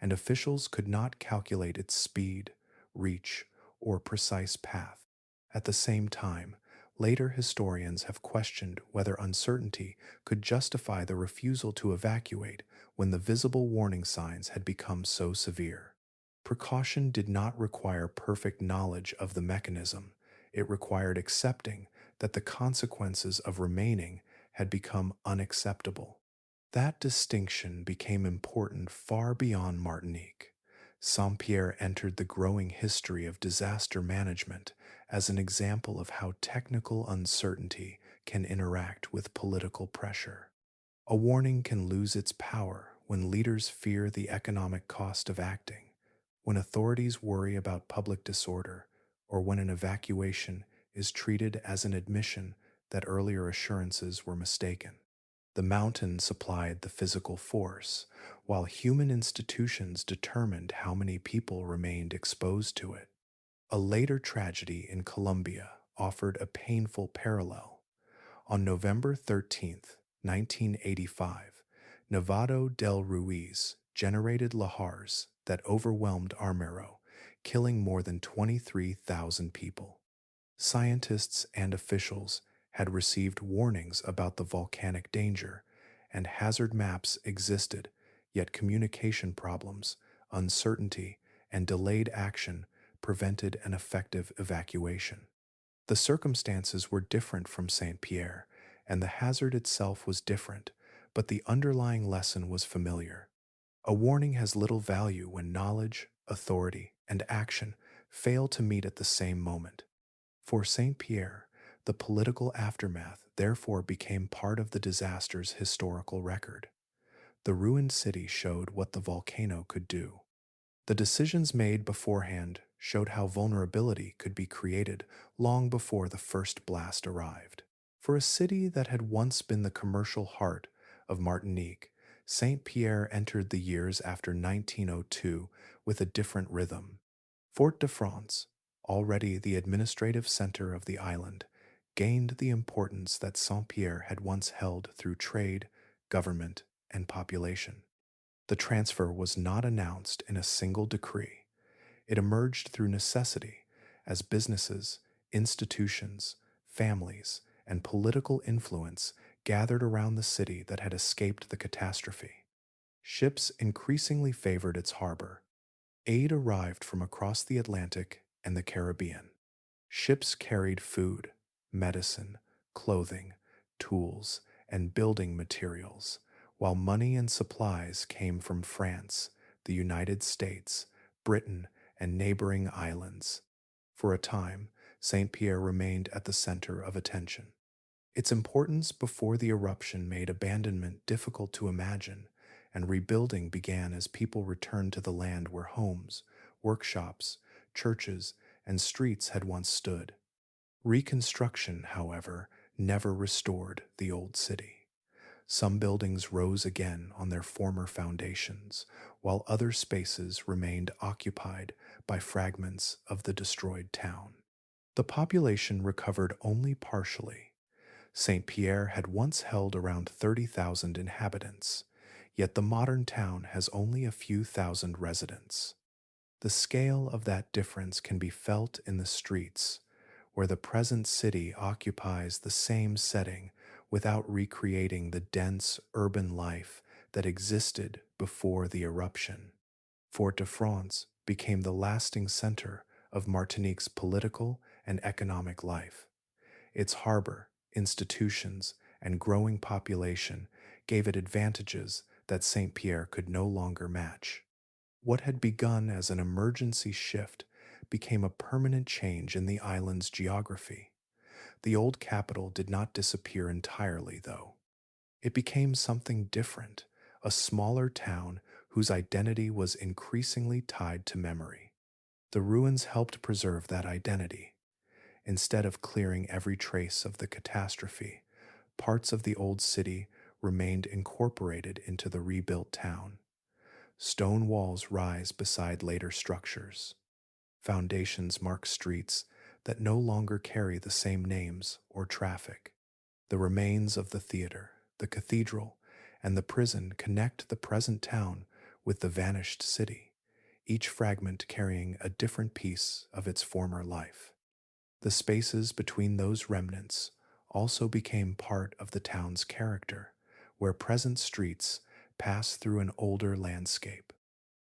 and officials could not calculate its speed, reach, or precise path. At the same time, later historians have questioned whether uncertainty could justify the refusal to evacuate when the visible warning signs had become so severe. Precaution did not require perfect knowledge of the mechanism. It required accepting that the consequences of remaining had become unacceptable. That distinction became important far beyond Martinique. Saint-Pierre entered the growing history of disaster management as an example of how technical uncertainty can interact with political pressure. A warning can lose its power when leaders fear the economic cost of acting, when authorities worry about public disorder, or when an evacuation is treated as an admission that earlier assurances were mistaken. The mountain supplied the physical force, while human institutions determined how many people remained exposed to it. A later tragedy in Colombia offered a painful parallel. On November 13th, 1985, Nevado del Ruiz generated lahars that overwhelmed Armero, killing more than 23,000 people. Scientists and officials had received warnings about the volcanic danger, and hazard maps existed, yet communication problems, uncertainty, and delayed action prevented an effective evacuation. The circumstances were different from Saint-Pierre, and the hazard itself was different, but the underlying lesson was familiar. A warning has little value when knowledge, authority, and action fail to meet at the same moment. For Saint-Pierre, the political aftermath therefore became part of the disaster's historical record. The ruined city showed what the volcano could do. The decisions made beforehand showed how vulnerability could be created long before the first blast arrived. For a city that had once been the commercial heart of Martinique, Saint-Pierre entered the years after 1902 with a different rhythm. Fort-de-France, already the administrative center of the island, gained the importance that Saint-Pierre had once held through trade, government, and population. The transfer was not announced in a single decree. It emerged through necessity as businesses, institutions, families, and political influence gathered around the city that had escaped the catastrophe. Ships increasingly favored its harbor. Aid arrived from across the Atlantic and the Caribbean. Ships carried food, medicine, clothing, tools, and building materials, while money and supplies came from France, the United States, Britain, and neighboring islands. For a time, Saint-Pierre remained at the center of attention. Its importance before the eruption made abandonment difficult to imagine, and rebuilding began as people returned to the land where homes, workshops, churches, and streets had once stood. Reconstruction, however, never restored the old city. Some buildings rose again on their former foundations, while other spaces remained occupied by fragments of the destroyed town. The population recovered only partially. Saint-Pierre had once held around 30,000 inhabitants, yet the modern town has only a few thousand residents. The scale of that difference can be felt in the streets, where the present city occupies the same setting without recreating the dense urban life that existed before the eruption. Fort-de-France became the lasting center of Martinique's political and economic life. Its harbor, institutions, and growing population gave it advantages that Saint-Pierre could no longer match. What had begun as an emergency shift became a permanent change in the island's geography. The old capital did not disappear entirely, though. It became something different, a smaller town whose identity was increasingly tied to memory. The ruins helped preserve that identity. Instead of clearing every trace of the catastrophe, parts of the old city remained incorporated into the rebuilt town. Stone walls rise beside later structures. Foundations mark streets that no longer carry the same names or traffic. The remains of the theater, the cathedral, and the prison connect the present town with the vanished city, each fragment carrying a different piece of its former life. The spaces between those remnants also became part of the town's character, where present streets pass through an older landscape.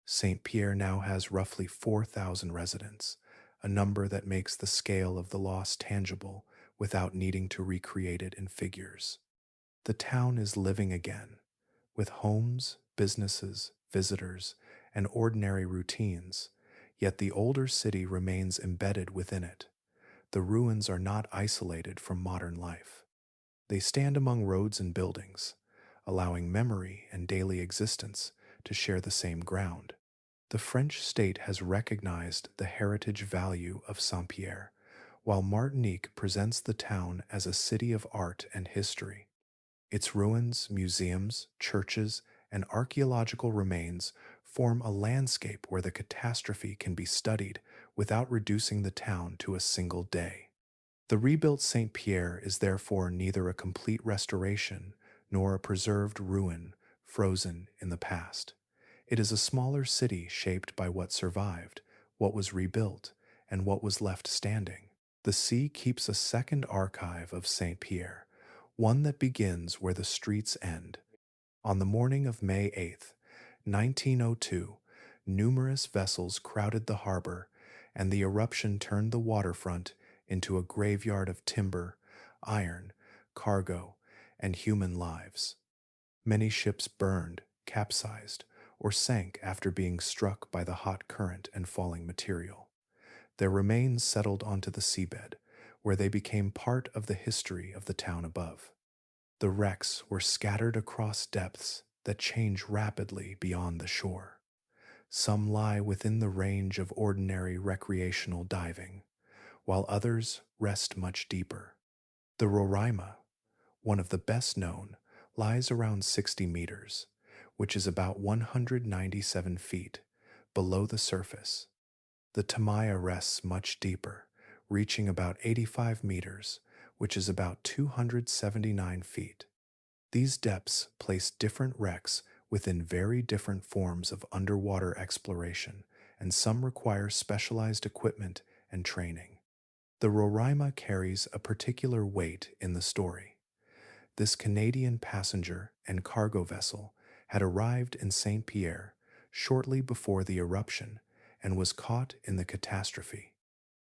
Saint-Pierre now has roughly 4,000 residents, a number that makes the scale of the loss tangible without needing to recreate it in figures. The town is living again, with homes, businesses, visitors, and ordinary routines, yet the older city remains embedded within it. The ruins are not isolated from modern life. They stand among roads and buildings, allowing memory and daily existence to share the same ground. The French state has recognized the heritage value of Saint-Pierre, while Martinique presents the town as a city of art and history. Its ruins, museums, churches, and archaeological remains form a landscape where the catastrophe can be studied without reducing the town to a single day. The rebuilt Saint Pierre is therefore neither a complete restoration nor a preserved ruin frozen in the past. It is a smaller city shaped by what survived, what was rebuilt, and what was left standing. The sea keeps a second archive of Saint Pierre, one that begins where the streets end. On the morning of May 8th, 1902, numerous vessels crowded the harbor, and the eruption turned the waterfront into a graveyard of timber, iron, cargo, and human lives. Many ships burned, capsized, or sank after being struck by the hot current and falling material. Their remains settled onto the seabed, where they became part of the history of the town above. The wrecks were scattered across depths that change rapidly beyond the shore. Some lie within the range of ordinary recreational diving, while others rest much deeper. The Roraima, one of the best known, lies around 60 meters, which is about 197 feet below the surface. The Tamaya rests much deeper, reaching about 85 meters, which is about 279 feet. These depths place different wrecks within very different forms of underwater exploration, and some require specialized equipment and training. The Roraima carries a particular weight in the story. This Canadian passenger and cargo vessel had arrived in Saint Pierre shortly before the eruption and was caught in the catastrophe.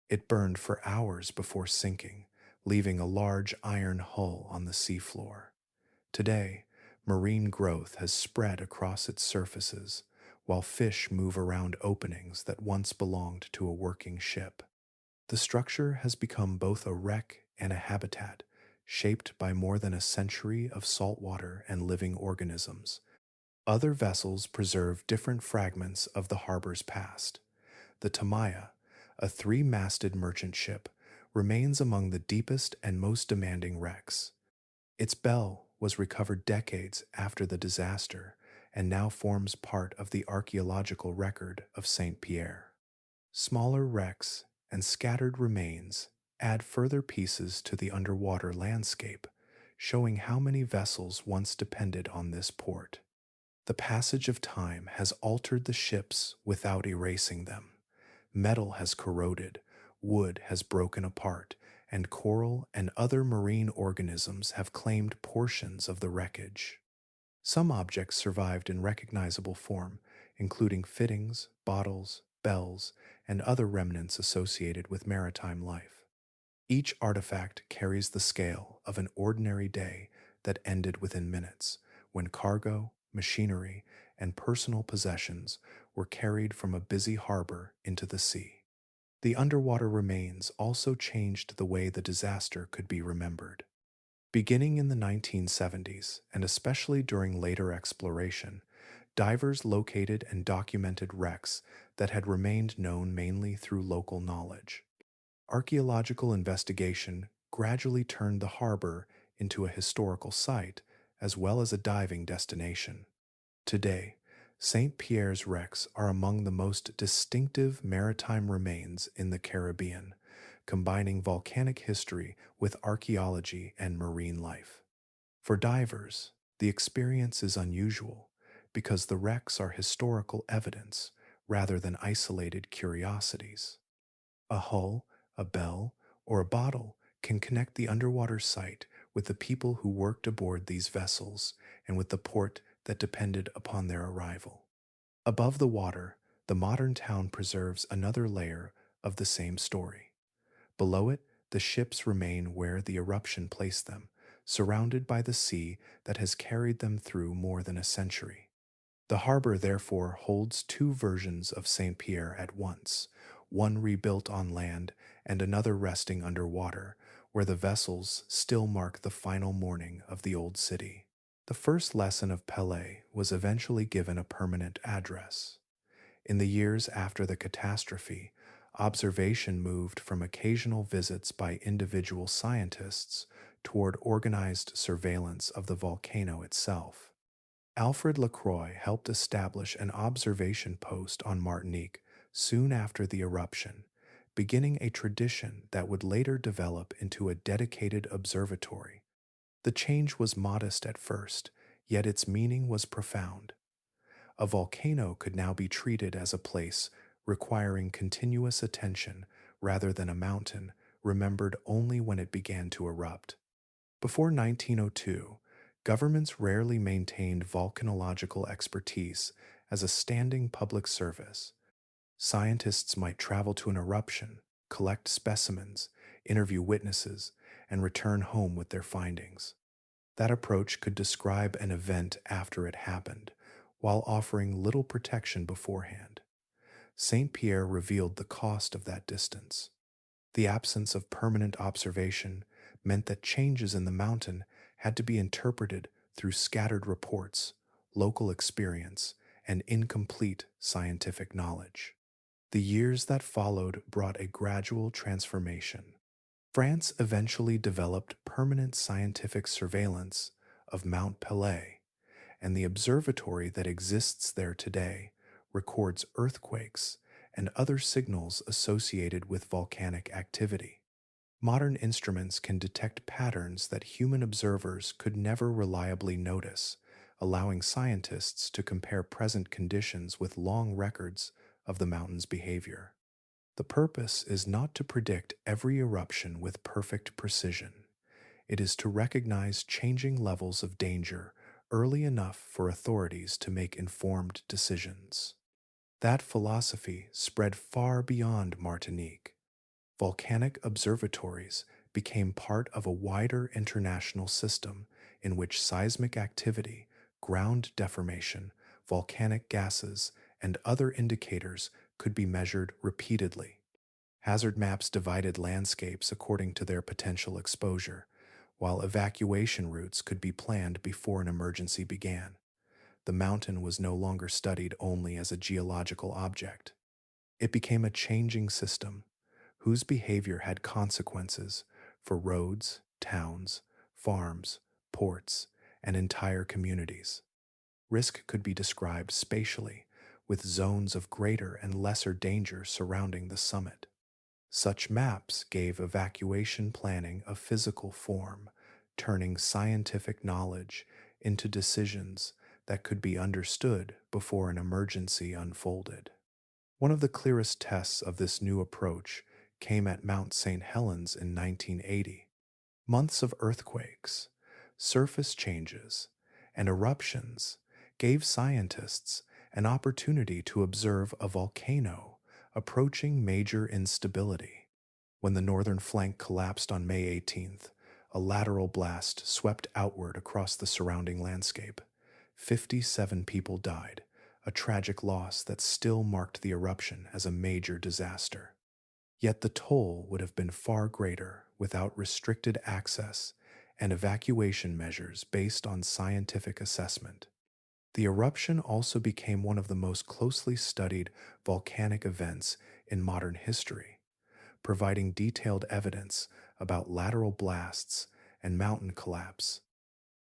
It burned for hours before sinking, leaving a large iron hull on the seafloor. Today, marine growth has spread across its surfaces, while fish move around openings that once belonged to a working ship. The structure has become both a wreck and a habitat, shaped by more than a century of saltwater and living organisms. Other vessels preserve different fragments of the harbor's past. The Tamaya, a three-masted merchant ship, remains among the deepest and most demanding wrecks. Its bell was recovered decades after the disaster and now forms part of the archaeological record of Saint Pierre. Smaller wrecks and scattered remains add further pieces to the underwater landscape, showing how many vessels once depended on this port. The passage of time has altered the ships without erasing them. Metal has corroded, wood has broken apart, and coral and other marine organisms have claimed portions of the wreckage. Some objects survived in recognizable form, including fittings, bottles, bells, and other remnants associated with maritime life. Each artifact carries the scale of an ordinary day that ended within minutes, when cargo, machinery, and personal possessions were carried from a busy harbor into the sea. The underwater remains also changed the way the disaster could be remembered. Beginning in the 1970s, and especially during later exploration, divers located and documented wrecks that had remained known mainly through local knowledge. Archaeological investigation gradually turned the harbor into a historical site as well as a diving destination. Today, St. Pierre's wrecks are among the most distinctive maritime remains in the Caribbean, combining volcanic history with archaeology and marine life. For divers, the experience is unusual because the wrecks are historical evidence rather than isolated curiosities. A hull, a bell, or a bottle can connect the underwater site with the people who worked aboard these vessels and with the port that depended upon their arrival. Above the water, the modern town preserves another layer of the same story. Below it, the ships remain where the eruption placed them, surrounded by the sea that has carried them through more than a century. The harbor therefore holds two versions of Saint Pierre at once, one rebuilt on land and another resting underwater, where the vessels still mark the final morning of the old city. The first lesson of Pelée was eventually given a permanent address. In the years after the catastrophe, observation moved from occasional visits by individual scientists toward organized surveillance of the volcano itself. Alfred Lacroix helped establish an observation post on Martinique soon after the eruption, beginning a tradition that would later develop into a dedicated observatory. The change was modest at first, yet its meaning was profound. A volcano could now be treated as a place requiring continuous attention rather than a mountain remembered only when it began to erupt. Before 1902, governments rarely maintained volcanological expertise as a standing public service. Scientists might travel to an eruption, collect specimens, interview witnesses, and return home with their findings. That approach could describe an event after it happened, while offering little protection beforehand. Saint-Pierre revealed the cost of that distance. The absence of permanent observation meant that changes in the mountain had to be interpreted through scattered reports, local experience, and incomplete scientific knowledge. The years that followed brought a gradual transformation. France eventually developed permanent scientific surveillance of Mount Pelée, and the observatory that exists there today records earthquakes and other signals associated with volcanic activity. Modern instruments can detect patterns that human observers could never reliably notice, allowing scientists to compare present conditions with long records of the mountain's behavior. The purpose is not to predict every eruption with perfect precision. It is to recognize changing levels of danger early enough for authorities to make informed decisions. That philosophy spread far beyond Martinique. Volcanic observatories became part of a wider international system in which seismic activity, ground deformation, volcanic gases, and other indicators could be measured repeatedly. Hazard maps divided landscapes according to their potential exposure, while evacuation routes could be planned before an emergency began. The mountain was no longer studied only as a geological object. It became a changing system whose behavior had consequences for roads, towns, farms, ports, and entire communities. Risk could be described spatially, with zones of greater and lesser danger surrounding the summit. Such maps gave evacuation planning a physical form, turning scientific knowledge into decisions that could be understood before an emergency unfolded. One of the clearest tests of this new approach came at Mount St. Helens in 1980. Months of earthquakes, surface changes, and eruptions gave scientists an opportunity to observe a volcano approaching major instability. When the northern flank collapsed on May 18th, a lateral blast swept outward across the surrounding landscape. 57 people died, a tragic loss that still marked the eruption as a major disaster. Yet the toll would have been far greater without restricted access and evacuation measures based on scientific assessment. The eruption also became one of the most closely studied volcanic events in modern history, providing detailed evidence about lateral blasts and mountain collapse.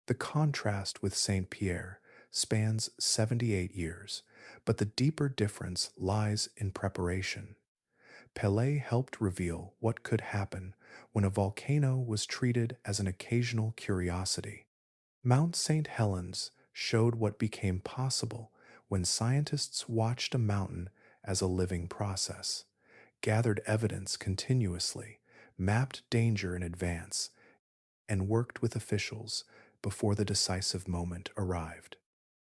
The contrast with Saint-Pierre spans 78 years, but the deeper difference lies in preparation. Pelée helped reveal what could happen when a volcano was treated as an occasional curiosity. Mount St. Helens showed what became possible when scientists watched a mountain as a living process, gathered evidence continuously, mapped danger in advance, and worked with officials before the decisive moment arrived.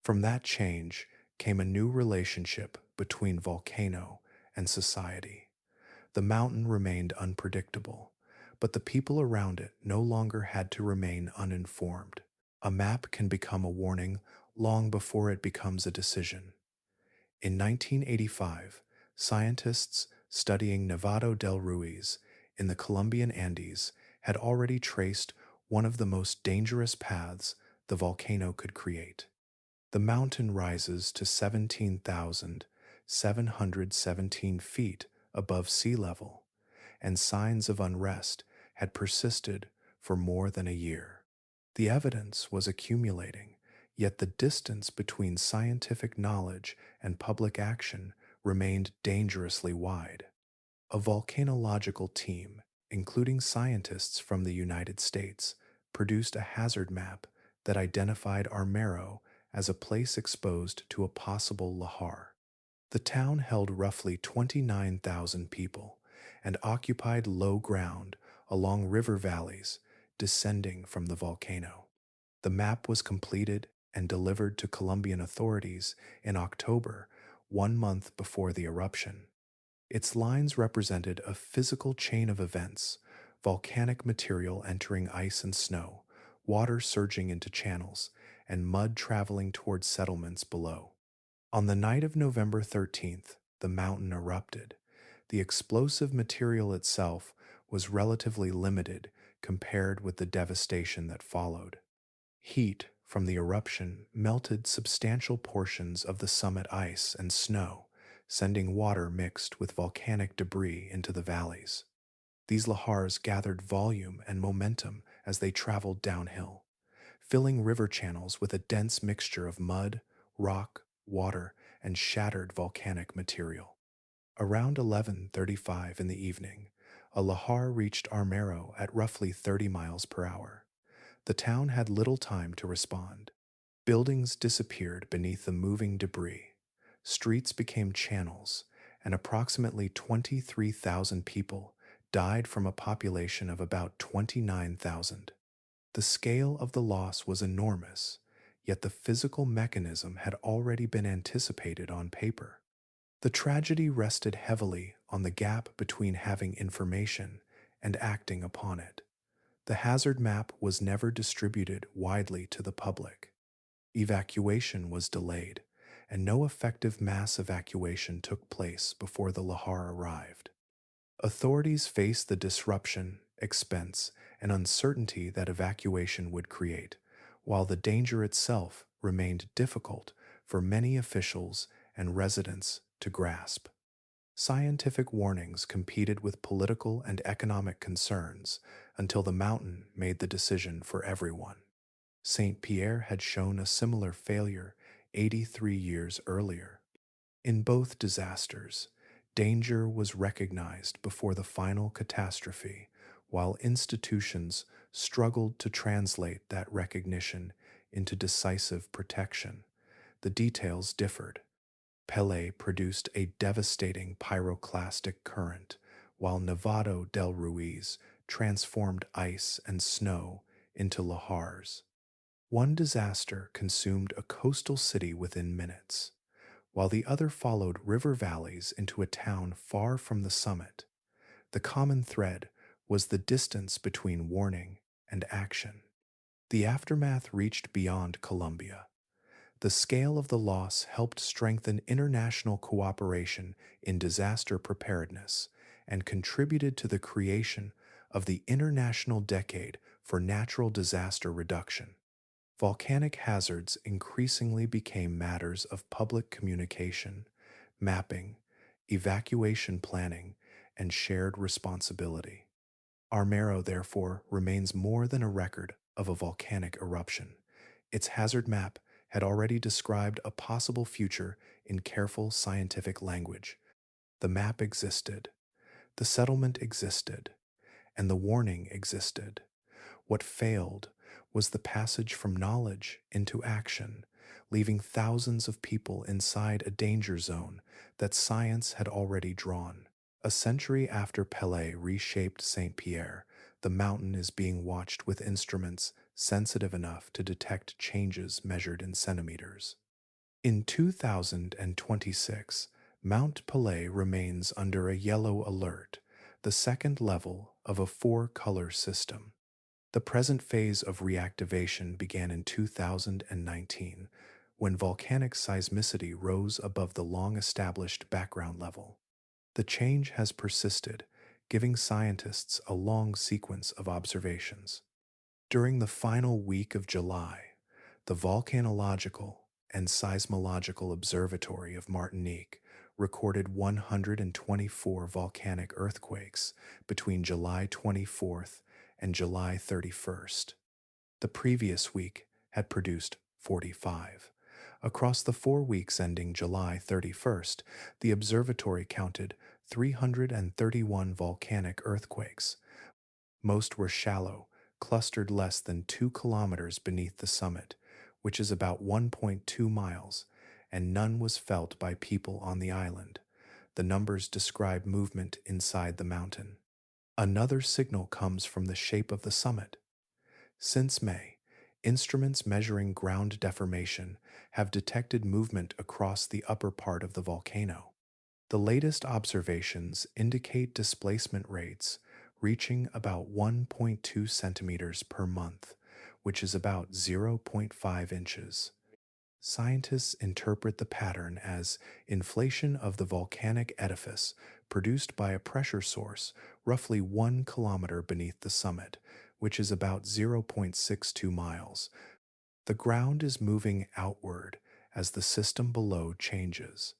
From that change came a new relationship between volcano and society. The mountain remained unpredictable, but the people around it no longer had to remain uninformed. A map can become a warning long before it becomes a decision. In 1985, scientists studying Nevado del Ruiz in the Colombian Andes had already traced one of the most dangerous paths the volcano could create. The mountain rises to 17,717 feet above sea level, and signs of unrest had persisted for more than a year. The evidence was accumulating, yet the distance between scientific knowledge and public action remained dangerously wide. A volcanological team, including scientists from the United States, produced a hazard map that identified Armero as a place exposed to a possible lahar. The town held roughly 29,000 people and occupied low ground along river valleys descending from the volcano. The map was completed and delivered to Colombian authorities in October, 1 month before the eruption. Its lines represented a physical chain of events: volcanic material entering ice and snow, water surging into channels, and mud traveling towards settlements below. On the night of November 13th, the mountain erupted. The explosive material itself was relatively limited compared with the devastation that followed. Heat from the eruption melted substantial portions of the summit ice and snow, sending water mixed with volcanic debris into the valleys. These lahars gathered volume and momentum as they traveled downhill, filling river channels with a dense mixture of mud, rock, water, and shattered volcanic material. Around 11:35 in the evening, a lahar reached Armero at roughly 30 miles per hour. The town had little time to respond. Buildings disappeared beneath the moving debris. Streets became channels, and approximately 23,000 people died from a population of about 29,000. The scale of the loss was enormous, yet the physical mechanism had already been anticipated on paper. The tragedy rested heavily on the gap between having information and acting upon it. The hazard map was never distributed widely to the public. Evacuation was delayed, and no effective mass evacuation took place before the lahar arrived. Authorities faced the disruption, expense, and uncertainty that evacuation would create, while the danger itself remained difficult for many officials and residents to grasp. Scientific warnings competed with political and economic concerns until the mountain made the decision for everyone. Saint-Pierre had shown a similar failure 83 years earlier. In both disasters, danger was recognized before the final catastrophe, while institutions struggled to translate that recognition into decisive protection. The details differed. Pelée produced a devastating pyroclastic current, while Nevado del Ruiz transformed ice and snow into lahars. One disaster consumed a coastal city within minutes, while the other followed river valleys into a town far from the summit. The common thread was the distance between warning and action. The aftermath reached beyond Colombia. The scale of the loss helped strengthen international cooperation in disaster preparedness and contributed to the creation of the International Decade for Natural Disaster Reduction. Volcanic hazards increasingly became matters of public communication, mapping, evacuation planning, and shared responsibility. Armero, therefore, remains more than a record of a volcanic eruption. Its hazard map had already described a possible future in careful scientific language. The map existed, the settlement existed, and the warning existed. What failed was the passage from knowledge into action, leaving thousands of people inside a danger zone that science had already drawn. A century after Pelée reshaped Saint-Pierre, the mountain is being watched with instruments sensitive enough to detect changes measured in centimeters. In 2026, Mount Pelée remains under a yellow alert, the second level of a four-color system. The present phase of reactivation began in 2019, when volcanic seismicity rose above the long-established background level. The change has persisted, giving scientists a long sequence of observations. During the final week of July, the Volcanological and Seismological Observatory of Martinique recorded 124 volcanic earthquakes between July 24th and July 31st. The previous week had produced 45. Across the 4 weeks ending July 31st, the observatory counted 331 volcanic earthquakes. Most were shallow, clustered less than 2 kilometers beneath the summit, which is about 1.2 miles, and none was felt by people on the island. The numbers describe movement inside the mountain. Another signal comes from the shape of the summit. Since May, instruments measuring ground deformation have detected movement across the upper part of the volcano. The latest observations indicate displacement rates reaching about 1.2 centimeters per month, which is about zero point 0.5 inches. Scientists interpret the pattern as inflation of the volcanic edifice produced by a pressure source roughly 1 kilometer beneath the summit, which is about 0.62 miles. The ground is moving outward as the system below changes.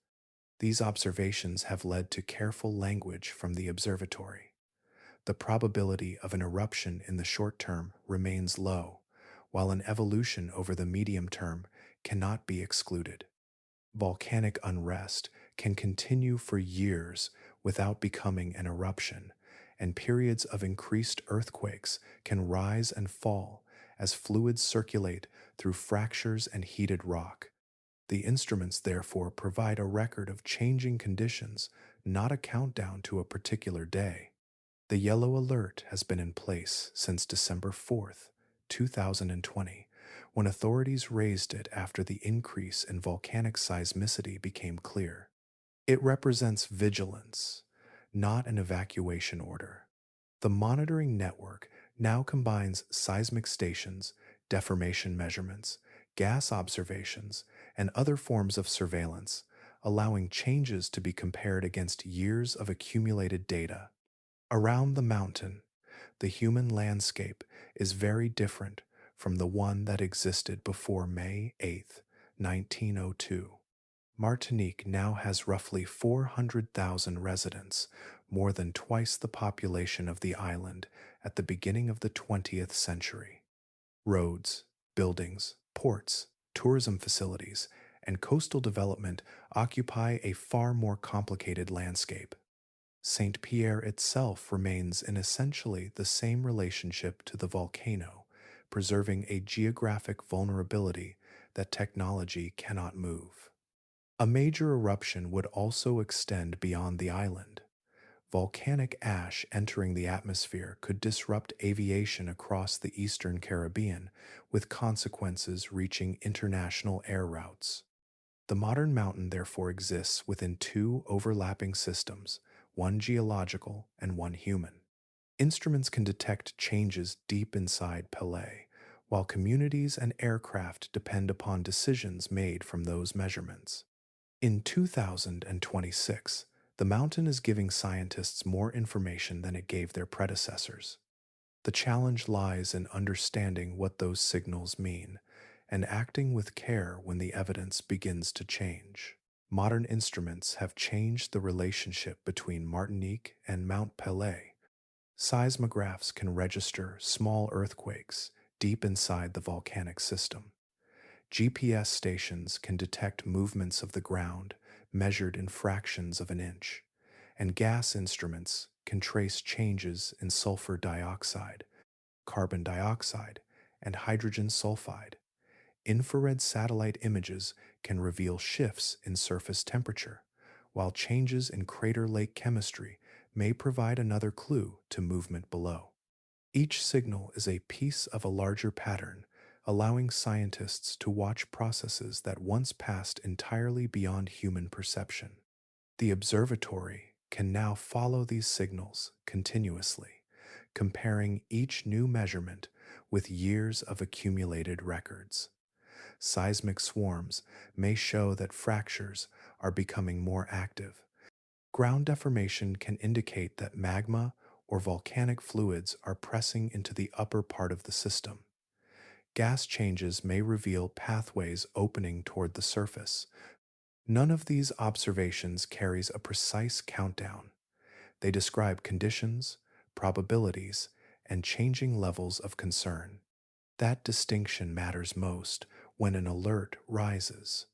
These observations have led to careful language from the observatory. The probability of an eruption in the short term remains low, while an evolution over the medium term cannot be excluded. Volcanic unrest can continue for years without becoming an eruption, and periods of increased earthquakes can rise and fall as fluids circulate through fractures and heated rock. The instruments therefore provide a record of changing conditions, not a countdown to a particular day. The yellow alert has been in place since December 4th, 2020, when authorities raised it after the increase in volcanic seismicity became clear. It represents vigilance, not an evacuation order. The monitoring network now combines seismic stations, deformation measurements, gas observations, and other forms of surveillance, allowing changes to be compared against years of accumulated data. Around the mountain, the human landscape is very different from the one that existed before May 8, 1902. Martinique now has roughly 400,000 residents, more than twice the population of the island at the beginning of the 20th century. Roads, buildings, ports, tourism facilities, and coastal development occupy a far more complicated landscape. Saint-Pierre itself remains in essentially the same relationship to the volcano, preserving a geographic vulnerability that technology cannot move. A major eruption would also extend beyond the island. Volcanic ash entering the atmosphere could disrupt aviation across the eastern Caribbean, with consequences reaching international air routes. The modern mountain therefore exists within two overlapping systems, one geological and one human. Instruments can detect changes deep inside Pelée, while communities and aircraft depend upon decisions made from those measurements. In 2026, the mountain is giving scientists more information than it gave their predecessors. The challenge lies in understanding what those signals mean and acting with care when the evidence begins to change. Modern instruments have changed the relationship between Martinique and Mount Pelée. Seismographs can register small earthquakes deep inside the volcanic system. GPS stations can detect movements of the ground measured in fractions of an inch, and gas instruments can trace changes in sulfur dioxide, carbon dioxide, and hydrogen sulfide. Infrared satellite images can reveal shifts in surface temperature, while changes in crater lake chemistry may provide another clue to movement below. Each signal is a piece of a larger pattern, allowing scientists to watch processes that once passed entirely beyond human perception. The observatory can now follow these signals continuously, comparing each new measurement with years of accumulated records. Seismic swarms may show that fractures are becoming more active. Ground deformation can indicate that magma or volcanic fluids are pressing into the upper part of the system. Gas changes may reveal pathways opening toward the surface. None of these observations carries a precise countdown. They describe conditions, probabilities, and changing levels of concern. That distinction matters most when an alert rises.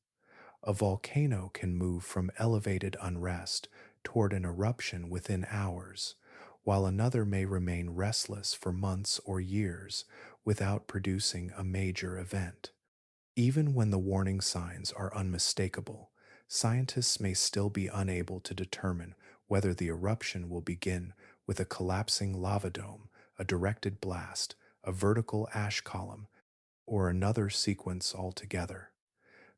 A volcano can move from elevated unrest toward an eruption within hours, while another may remain restless for months or years without producing a major event. Even when the warning signs are unmistakable, scientists may still be unable to determine whether the eruption will begin with a collapsing lava dome, a directed blast, a vertical ash column, or another sequence altogether.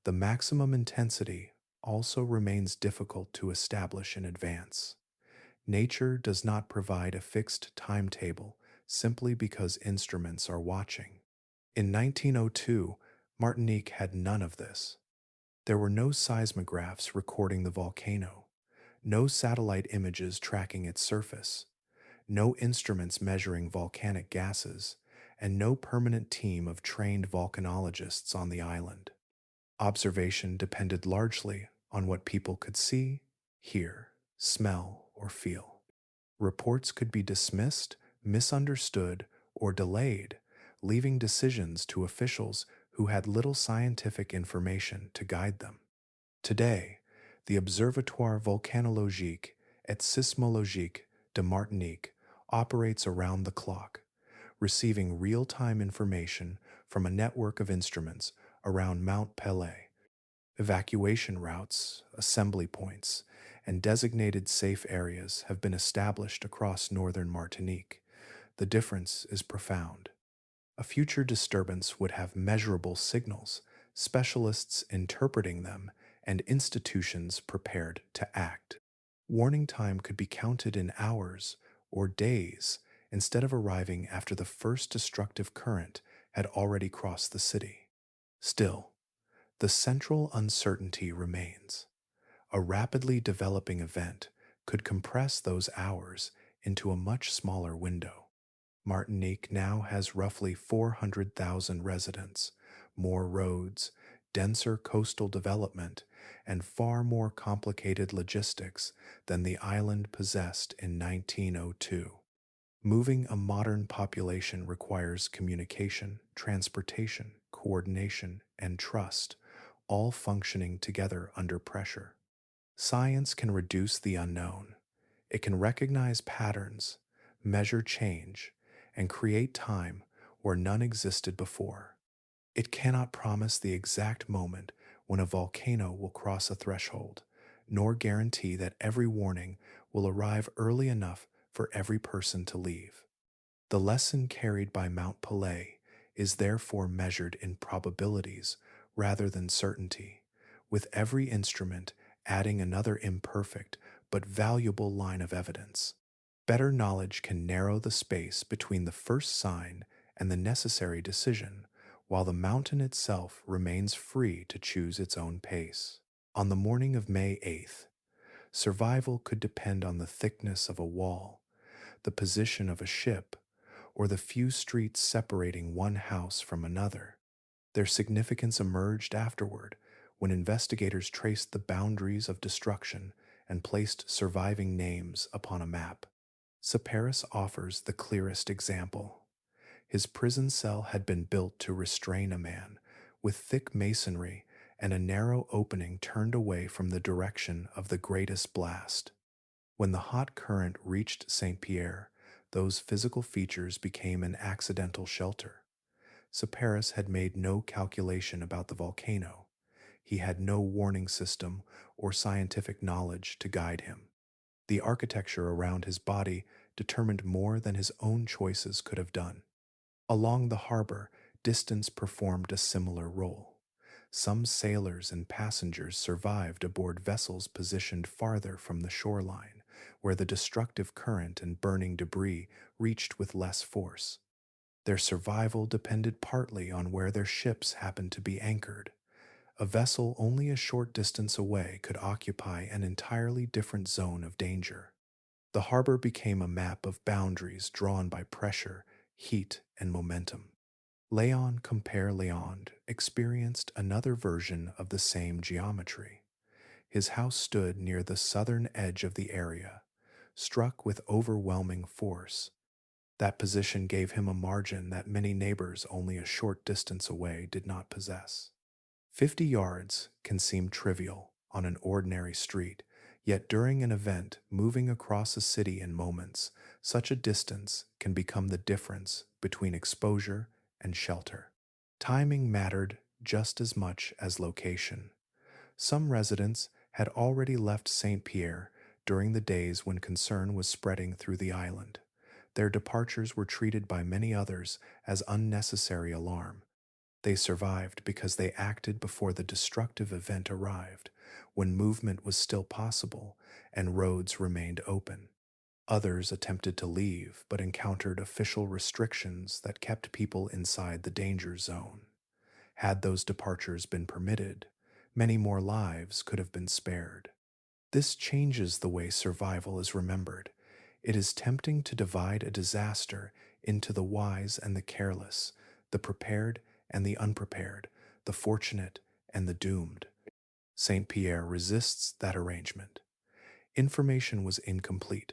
The maximum intensity also remains difficult to establish in advance. Nature does not provide a fixed timetable simply because instruments are watching. In 1902, Martinique had none of this. There were no seismographs recording the volcano, no satellite images tracking its surface, no instruments measuring volcanic gases, and no permanent team of trained volcanologists on the island. Observation depended largely on what people could see, hear, smell, or feel. Reports could be dismissed, misunderstood, or delayed, leaving decisions to officials who had little scientific information to guide them. Today, the Observatoire volcanologique et sismologique de Martinique operates around the clock, receiving real-time information from a network of instruments around Mount Pelée. Evacuation routes, assembly points, and designated safe areas have been established across northern Martinique. The difference is profound. A future disturbance would have measurable signals, specialists interpreting them, and institutions prepared to act. Warning time could be counted in hours or days instead of arriving after the first destructive current had already crossed the city. Still, the central uncertainty remains. A rapidly developing event could compress those hours into a much smaller window. Martinique now has roughly 400,000 residents, more roads, denser coastal development, and far more complicated logistics than the island possessed in 1902. Moving a modern population requires communication, transportation, coordination, and trust, all functioning together under pressure. Science can reduce the unknown. It can recognize patterns, measure change, and create time where none existed before. It cannot promise the exact moment when a volcano will cross a threshold, nor guarantee that every warning will arrive early enough for every person to leave. The lesson carried by Mount Pelée is therefore measured in probabilities rather than certainty, with every instrument adding another imperfect but valuable line of evidence. Better knowledge can narrow the space between the first sign and the necessary decision, while the mountain itself remains free to choose its own pace. On the morning of May 8th, survival could depend on the thickness of a wall, the position of a ship, or the few streets separating one house from another. Their significance emerged afterward when investigators traced the boundaries of destruction and placed surviving names upon a map. Cyparis offers the clearest example. His prison cell had been built to restrain a man, with thick masonry and a narrow opening turned away from the direction of the greatest blast. When the hot current reached Saint-Pierre, those physical features became an accidental shelter. Cyparis had made no calculation about the volcano. He had no warning system or scientific knowledge to guide him. The architecture around his body determined more than his own choices could have done. Along the harbor, distance performed a similar role. Some sailors and passengers survived aboard vessels positioned farther from the shoreline, where the destructive current and burning debris reached with less force. Their survival depended partly on where their ships happened to be anchored. A vessel only a short distance away could occupy an entirely different zone of danger. The harbor became a map of boundaries drawn by pressure, heat, and momentum. Léon Compère Léon experienced another version of the same geometry. His house stood near the southern edge of the area, struck with overwhelming force. That position gave him a margin that many neighbors only a short distance away did not possess. 50 yards can seem trivial on an ordinary street, yet during an event moving across a city in moments, such a distance can become the difference between exposure and shelter. Timing mattered just as much as location. Some residents had already left Saint Pierre during the days when concern was spreading through the island. Their departures were treated by many others as unnecessary alarm. They survived because they acted before the destructive event arrived, when movement was still possible and roads remained open. Others attempted to leave but encountered official restrictions that kept people inside the danger zone. Had those departures been permitted, many more lives could have been spared. This changes the way survival is remembered. It is tempting to divide a disaster into the wise and the careless, the prepared and the unprepared, the fortunate and the doomed. Saint Pierre resists that arrangement. Information was incomplete,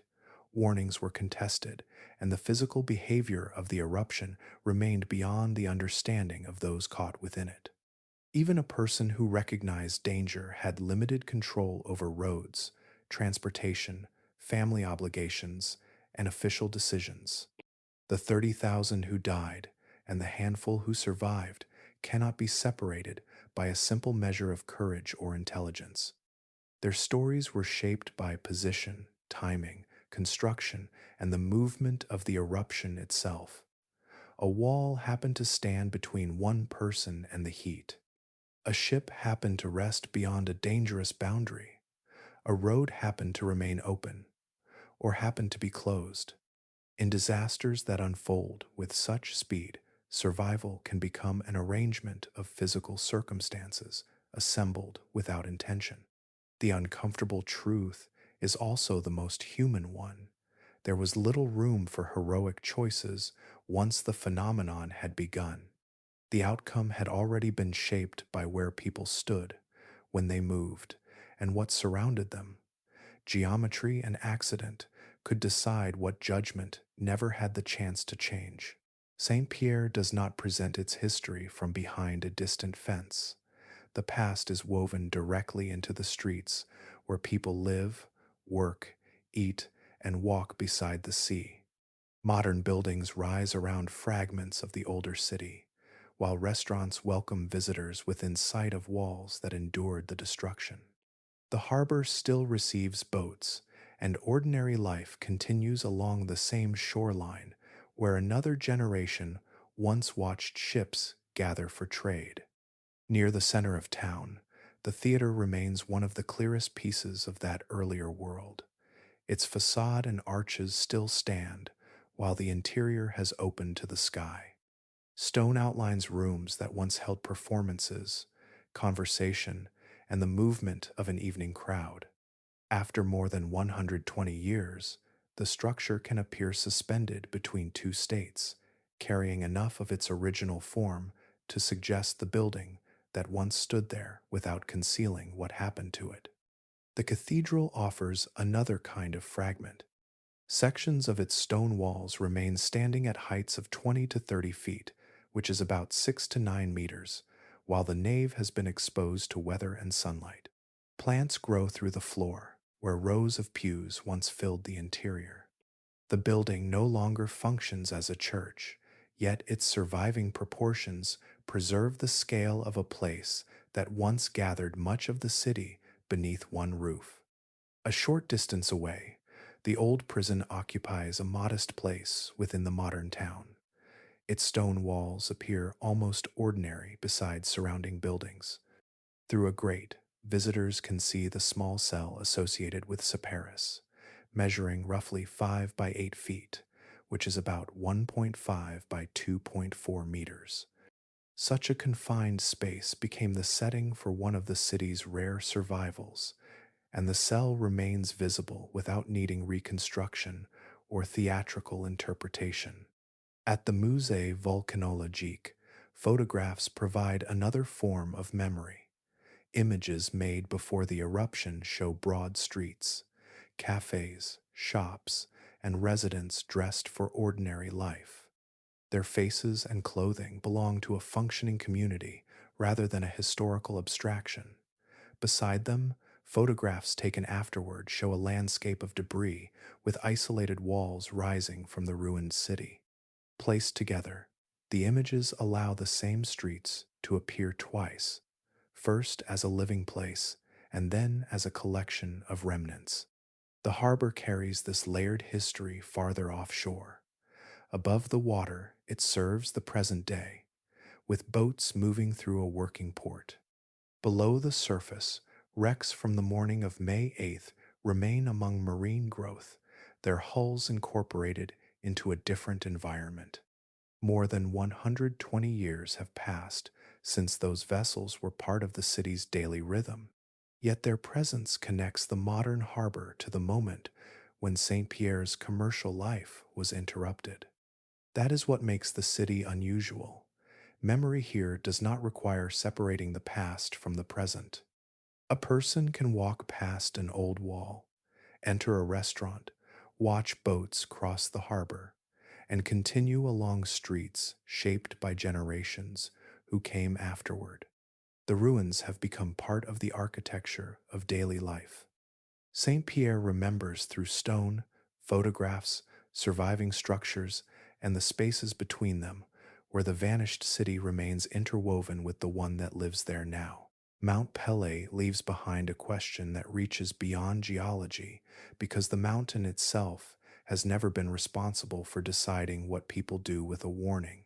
warnings were contested, and the physical behavior of the eruption remained beyond the understanding of those caught within it. Even a person who recognized danger had limited control over roads, transportation, family obligations, and official decisions. The 30,000 who died and the handful who survived cannot be separated by a simple measure of courage or intelligence. Their stories were shaped by position, timing, construction, and the movement of the eruption itself. A wall happened to stand between one person and the heat. A ship happened to rest beyond a dangerous boundary. A road happened to remain open, or happened to be closed. In disasters that unfold with such speed, survival can become an arrangement of physical circumstances assembled without intention. The uncomfortable truth is also the most human one. There was little room for heroic choices once the phenomenon had begun. The outcome had already been shaped by where people stood, when they moved, and what surrounded them. Geometry and accident could decide what judgment never had the chance to change. Saint Pierre does not present its history from behind a distant fence. The past is woven directly into the streets where people live, work, eat, and walk beside the sea. Modern buildings rise around fragments of the older city, while restaurants welcome visitors within sight of walls that endured the destruction. The harbor still receives boats, and ordinary life continues along the same shoreline where another generation once watched ships gather for trade. Near the center of town, the theater remains one of the clearest pieces of that earlier world. Its facade and arches still stand, while the interior has opened to the sky. Stone outlines rooms that once held performances, conversation, and the movement of an evening crowd. After more than 120 years, the structure can appear suspended between two states, carrying enough of its original form to suggest the building that once stood there without concealing what happened to it. The cathedral offers another kind of fragment. Sections of its stone walls remain standing at heights of 20 to 30 feet, which is about 6 to 9 meters, while the nave has been exposed to weather and sunlight. Plants grow through the floor, where rows of pews once filled the interior. The building no longer functions as a church, yet its surviving proportions preserve the scale of a place that once gathered much of the city beneath one roof. A short distance away, the old prison occupies a modest place within the modern town. Its stone walls appear almost ordinary beside surrounding buildings. Through a grate, visitors can see the small cell associated with Cyparis, measuring roughly 5 by 8 feet, which is about 1.5 by 2.4 meters. Such a confined space became the setting for one of the city's rare survivals, and the cell remains visible without needing reconstruction or theatrical interpretation. At the Musée Volcanologique, photographs provide another form of memory. Images made before the eruption show broad streets, cafes, shops, and residents dressed for ordinary life. Their faces and clothing belong to a functioning community rather than a historical abstraction. Beside them, photographs taken afterward show a landscape of debris with isolated walls rising from the ruined city. Placed together, the images allow the same streets to appear twice, first as a living place and then as a collection of remnants. The harbor carries this layered history farther offshore. Above the water, it serves the present day, with boats moving through a working port. Below the surface, wrecks from the morning of May 8th remain among marine growth, their hulls incorporated into a different environment. More than 120 years have passed since those vessels were part of the city's daily rhythm, yet their presence connects the modern harbor to the moment when Saint-Pierre's commercial life was interrupted. That is what makes the city unusual. Memory here does not require separating the past from the present. A person can walk past an old wall, enter a restaurant, watch boats cross the harbor, and continue along streets shaped by generations who came afterward. The ruins have become part of the architecture of daily life. Saint Pierre remembers through stone, photographs, surviving structures, and the spaces between them, where the vanished city remains interwoven with the one that lives there now. Mount Pelée leaves behind a question that reaches beyond geology because the mountain itself has never been responsible for deciding what people do with a warning.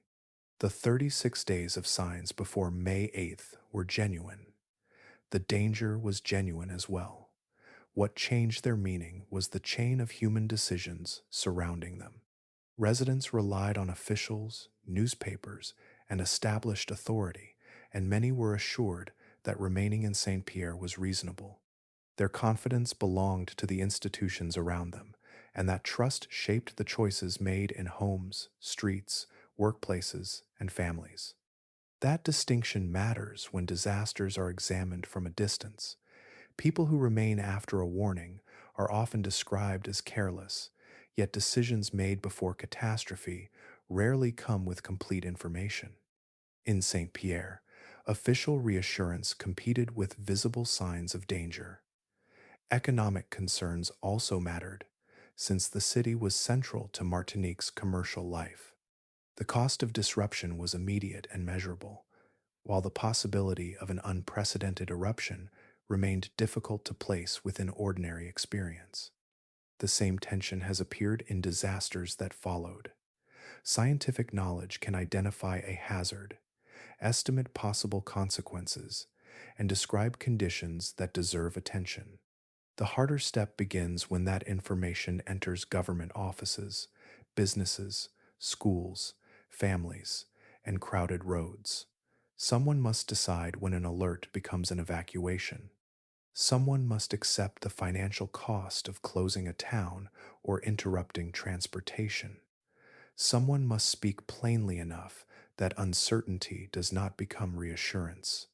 The 36 days of signs before May 8th were genuine. The danger was genuine as well. What changed their meaning was the chain of human decisions surrounding them. Residents relied on officials, newspapers, and established authority, and many were assured that remaining in Saint Pierre was reasonable. Their confidence belonged to the institutions around them, and that trust shaped the choices made in homes, streets, workplaces, and families. That distinction matters when disasters are examined from a distance. People who remain after a warning are often described as careless, yet decisions made before catastrophe rarely come with complete information. In Saint Pierre, official reassurance competed with visible signs of danger. Economic concerns also mattered, since the city was central to Martinique's commercial life. The cost of disruption was immediate and measurable, while the possibility of an unprecedented eruption remained difficult to place within ordinary experience. The same tension has appeared in disasters that followed. Scientific knowledge can identify a hazard, estimate possible consequences, and describe conditions that deserve attention. The harder step begins when that information enters government offices, businesses, schools, families, and crowded roads. Someone must decide when an alert becomes an evacuation. Someone must accept the financial cost of closing a town or interrupting transportation. Someone must speak plainly enough that uncertainty does not become reassurance.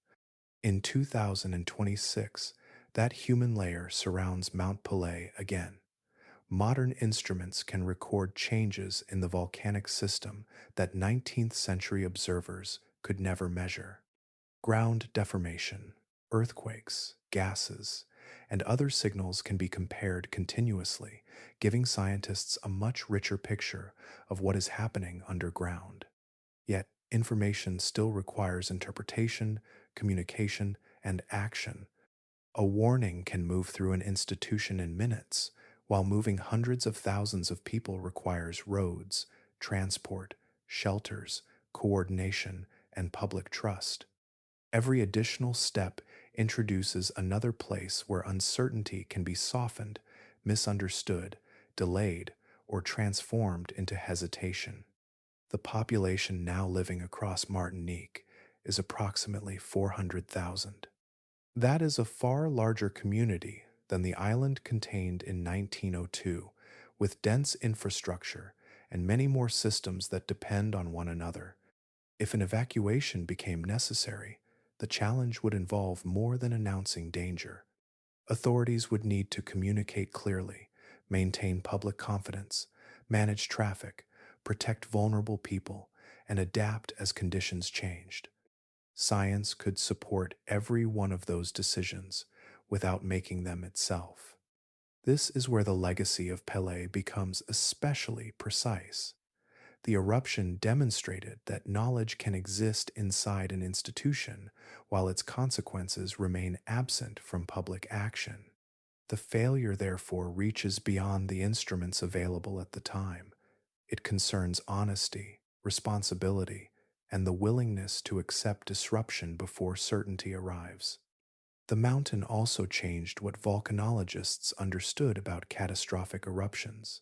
In 2026, that human layer surrounds Mount Pelée again. Modern instruments can record changes in the volcanic system that 19th century observers could never measure. Ground deformation, earthquakes, gases, and other signals can be compared continuously, giving scientists a much richer picture of what is happening underground. Yet, information still requires interpretation, communication, and action. A warning can move through an institution in minutes, while moving hundreds of thousands of people requires roads, transport, shelters, coordination, and public trust. Every additional step introduces another place where uncertainty can be softened, misunderstood, delayed, or transformed into hesitation. The population now living across Martinique is approximately 400,000. That is a far larger community than the island contained in 1902, with dense infrastructure and many more systems that depend on one another. If an evacuation became necessary, the challenge would involve more than announcing danger. Authorities would need to communicate clearly, maintain public confidence, manage traffic, protect vulnerable people, and adapt as conditions changed. Science could support every one of those decisions without making them itself. This is where the legacy of Pelée becomes especially precise. The eruption demonstrated that knowledge can exist inside an institution while its consequences remain absent from public action. The failure, therefore, reaches beyond the instruments available at the time. It concerns honesty, responsibility, and the willingness to accept disruption before certainty arrives. The mountain also changed what volcanologists understood about catastrophic eruptions.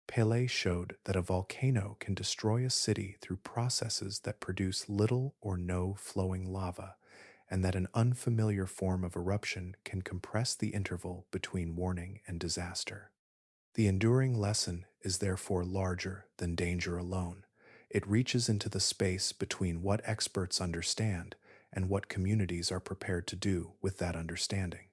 Pelée showed that a volcano can destroy a city through processes that produce little or no flowing lava, and that an unfamiliar form of eruption can compress the interval between warning and disaster. The enduring lesson is therefore larger than danger alone. It reaches into the space between what experts understand and what communities are prepared to do with that understanding.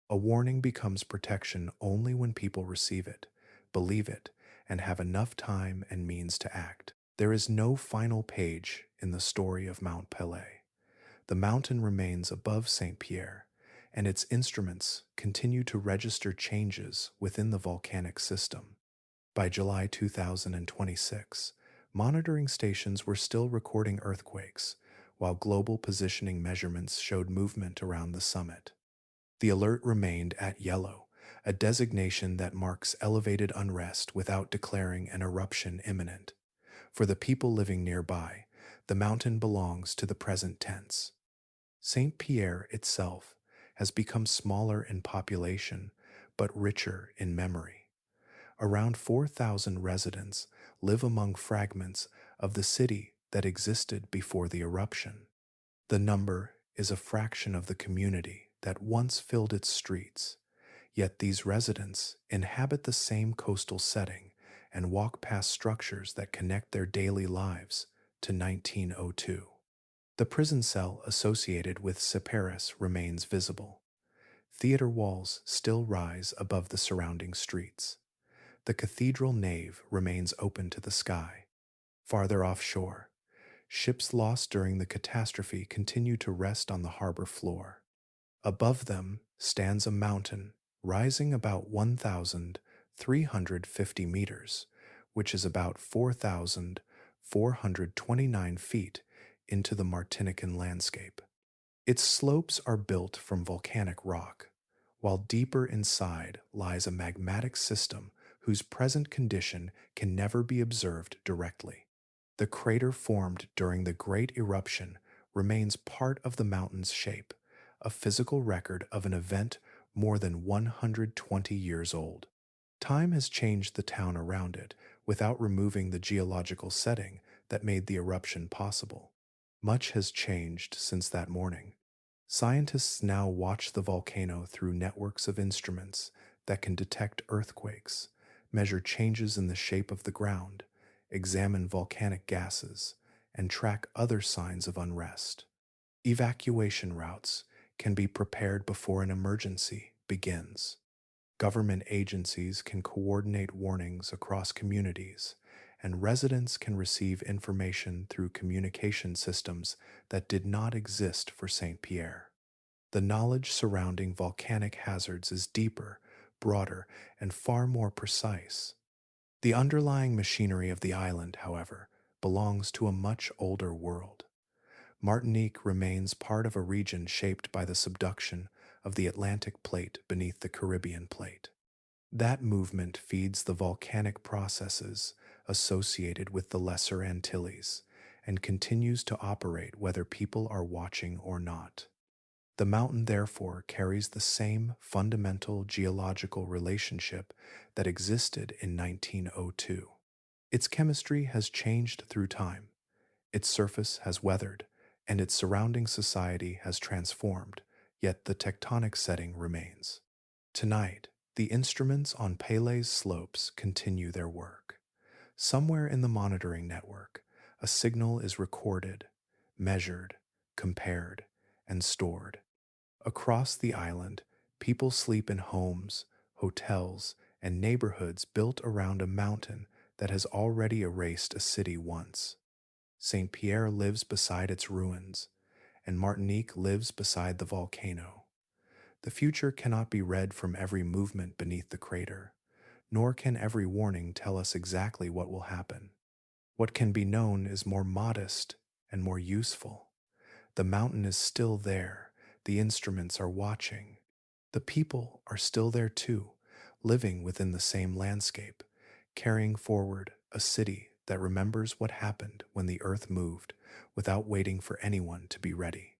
A warning becomes protection only when people receive it, believe it, and have enough time and means to act. There is no final page in the story of Mount Pelée. The mountain remains above Saint-Pierre, and its instruments continue to register changes within the volcanic system. By July 2026, monitoring stations were still recording earthquakes, while global positioning measurements showed movement around the summit. The alert remained at yellow, a designation that marks elevated unrest without declaring an eruption imminent. For the people living nearby, the mountain belongs to the present tense. Saint Pierre itself has become smaller in population, but richer in memory. Around 4,000 residents live among fragments of the city that existed before the eruption. The number is a fraction of the community that once filled its streets, yet these residents inhabit the same coastal setting and walk past structures that connect their daily lives to 1902. The prison cell associated with Cyparis remains visible. Theater walls still rise above the surrounding streets. The cathedral nave remains open to the sky. Farther offshore, ships lost during the catastrophe continue to rest on the harbor floor. Above them stands a mountain rising about 1,350 meters, which is about 4,429 feet into the Martinican landscape. Its slopes are built from volcanic rock, while deeper inside lies a magmatic system whose present condition can never be observed directly. The crater formed during the Great Eruption remains part of the mountain's shape, a physical record of an event more than 120 years old. Time has changed the town around it without removing the geological setting that made the eruption possible. Much has changed since that morning. Scientists now watch the volcano through networks of instruments that can detect earthquakes, measure changes in the shape of the ground, examine volcanic gases, and track other signs of unrest. Evacuation routes can be prepared before an emergency begins. Government agencies can coordinate warnings across communities, and residents can receive information through communication systems that did not exist for Saint Pierre. The knowledge surrounding volcanic hazards is deeper, broader, and far more precise. The underlying machinery of the island, however, belongs to a much older world. Martinique remains part of a region shaped by the subduction of the Atlantic plate beneath the Caribbean plate. That movement feeds the volcanic processes associated with the Lesser Antilles and continues to operate whether people are watching or not. The mountain, therefore, carries the same fundamental geological relationship that existed in 1902. Its chemistry has changed through time, its surface has weathered, and its surrounding society has transformed, yet the tectonic setting remains. Tonight, the instruments on Pelé's slopes continue their work. Somewhere in the monitoring network, a signal is recorded, measured, compared, and stored. Across the island, people sleep in homes, hotels, and neighborhoods built around a mountain that has already erased a city once. Saint-Pierre lives beside its ruins, and Martinique lives beside the volcano. The future cannot be read from every movement beneath the crater, nor can every warning tell us exactly what will happen. What can be known is more modest and more useful. The mountain is still there, the instruments are watching. The people are still there too, living within the same landscape, carrying forward a city that remembers what happened when the earth moved without waiting for anyone to be ready.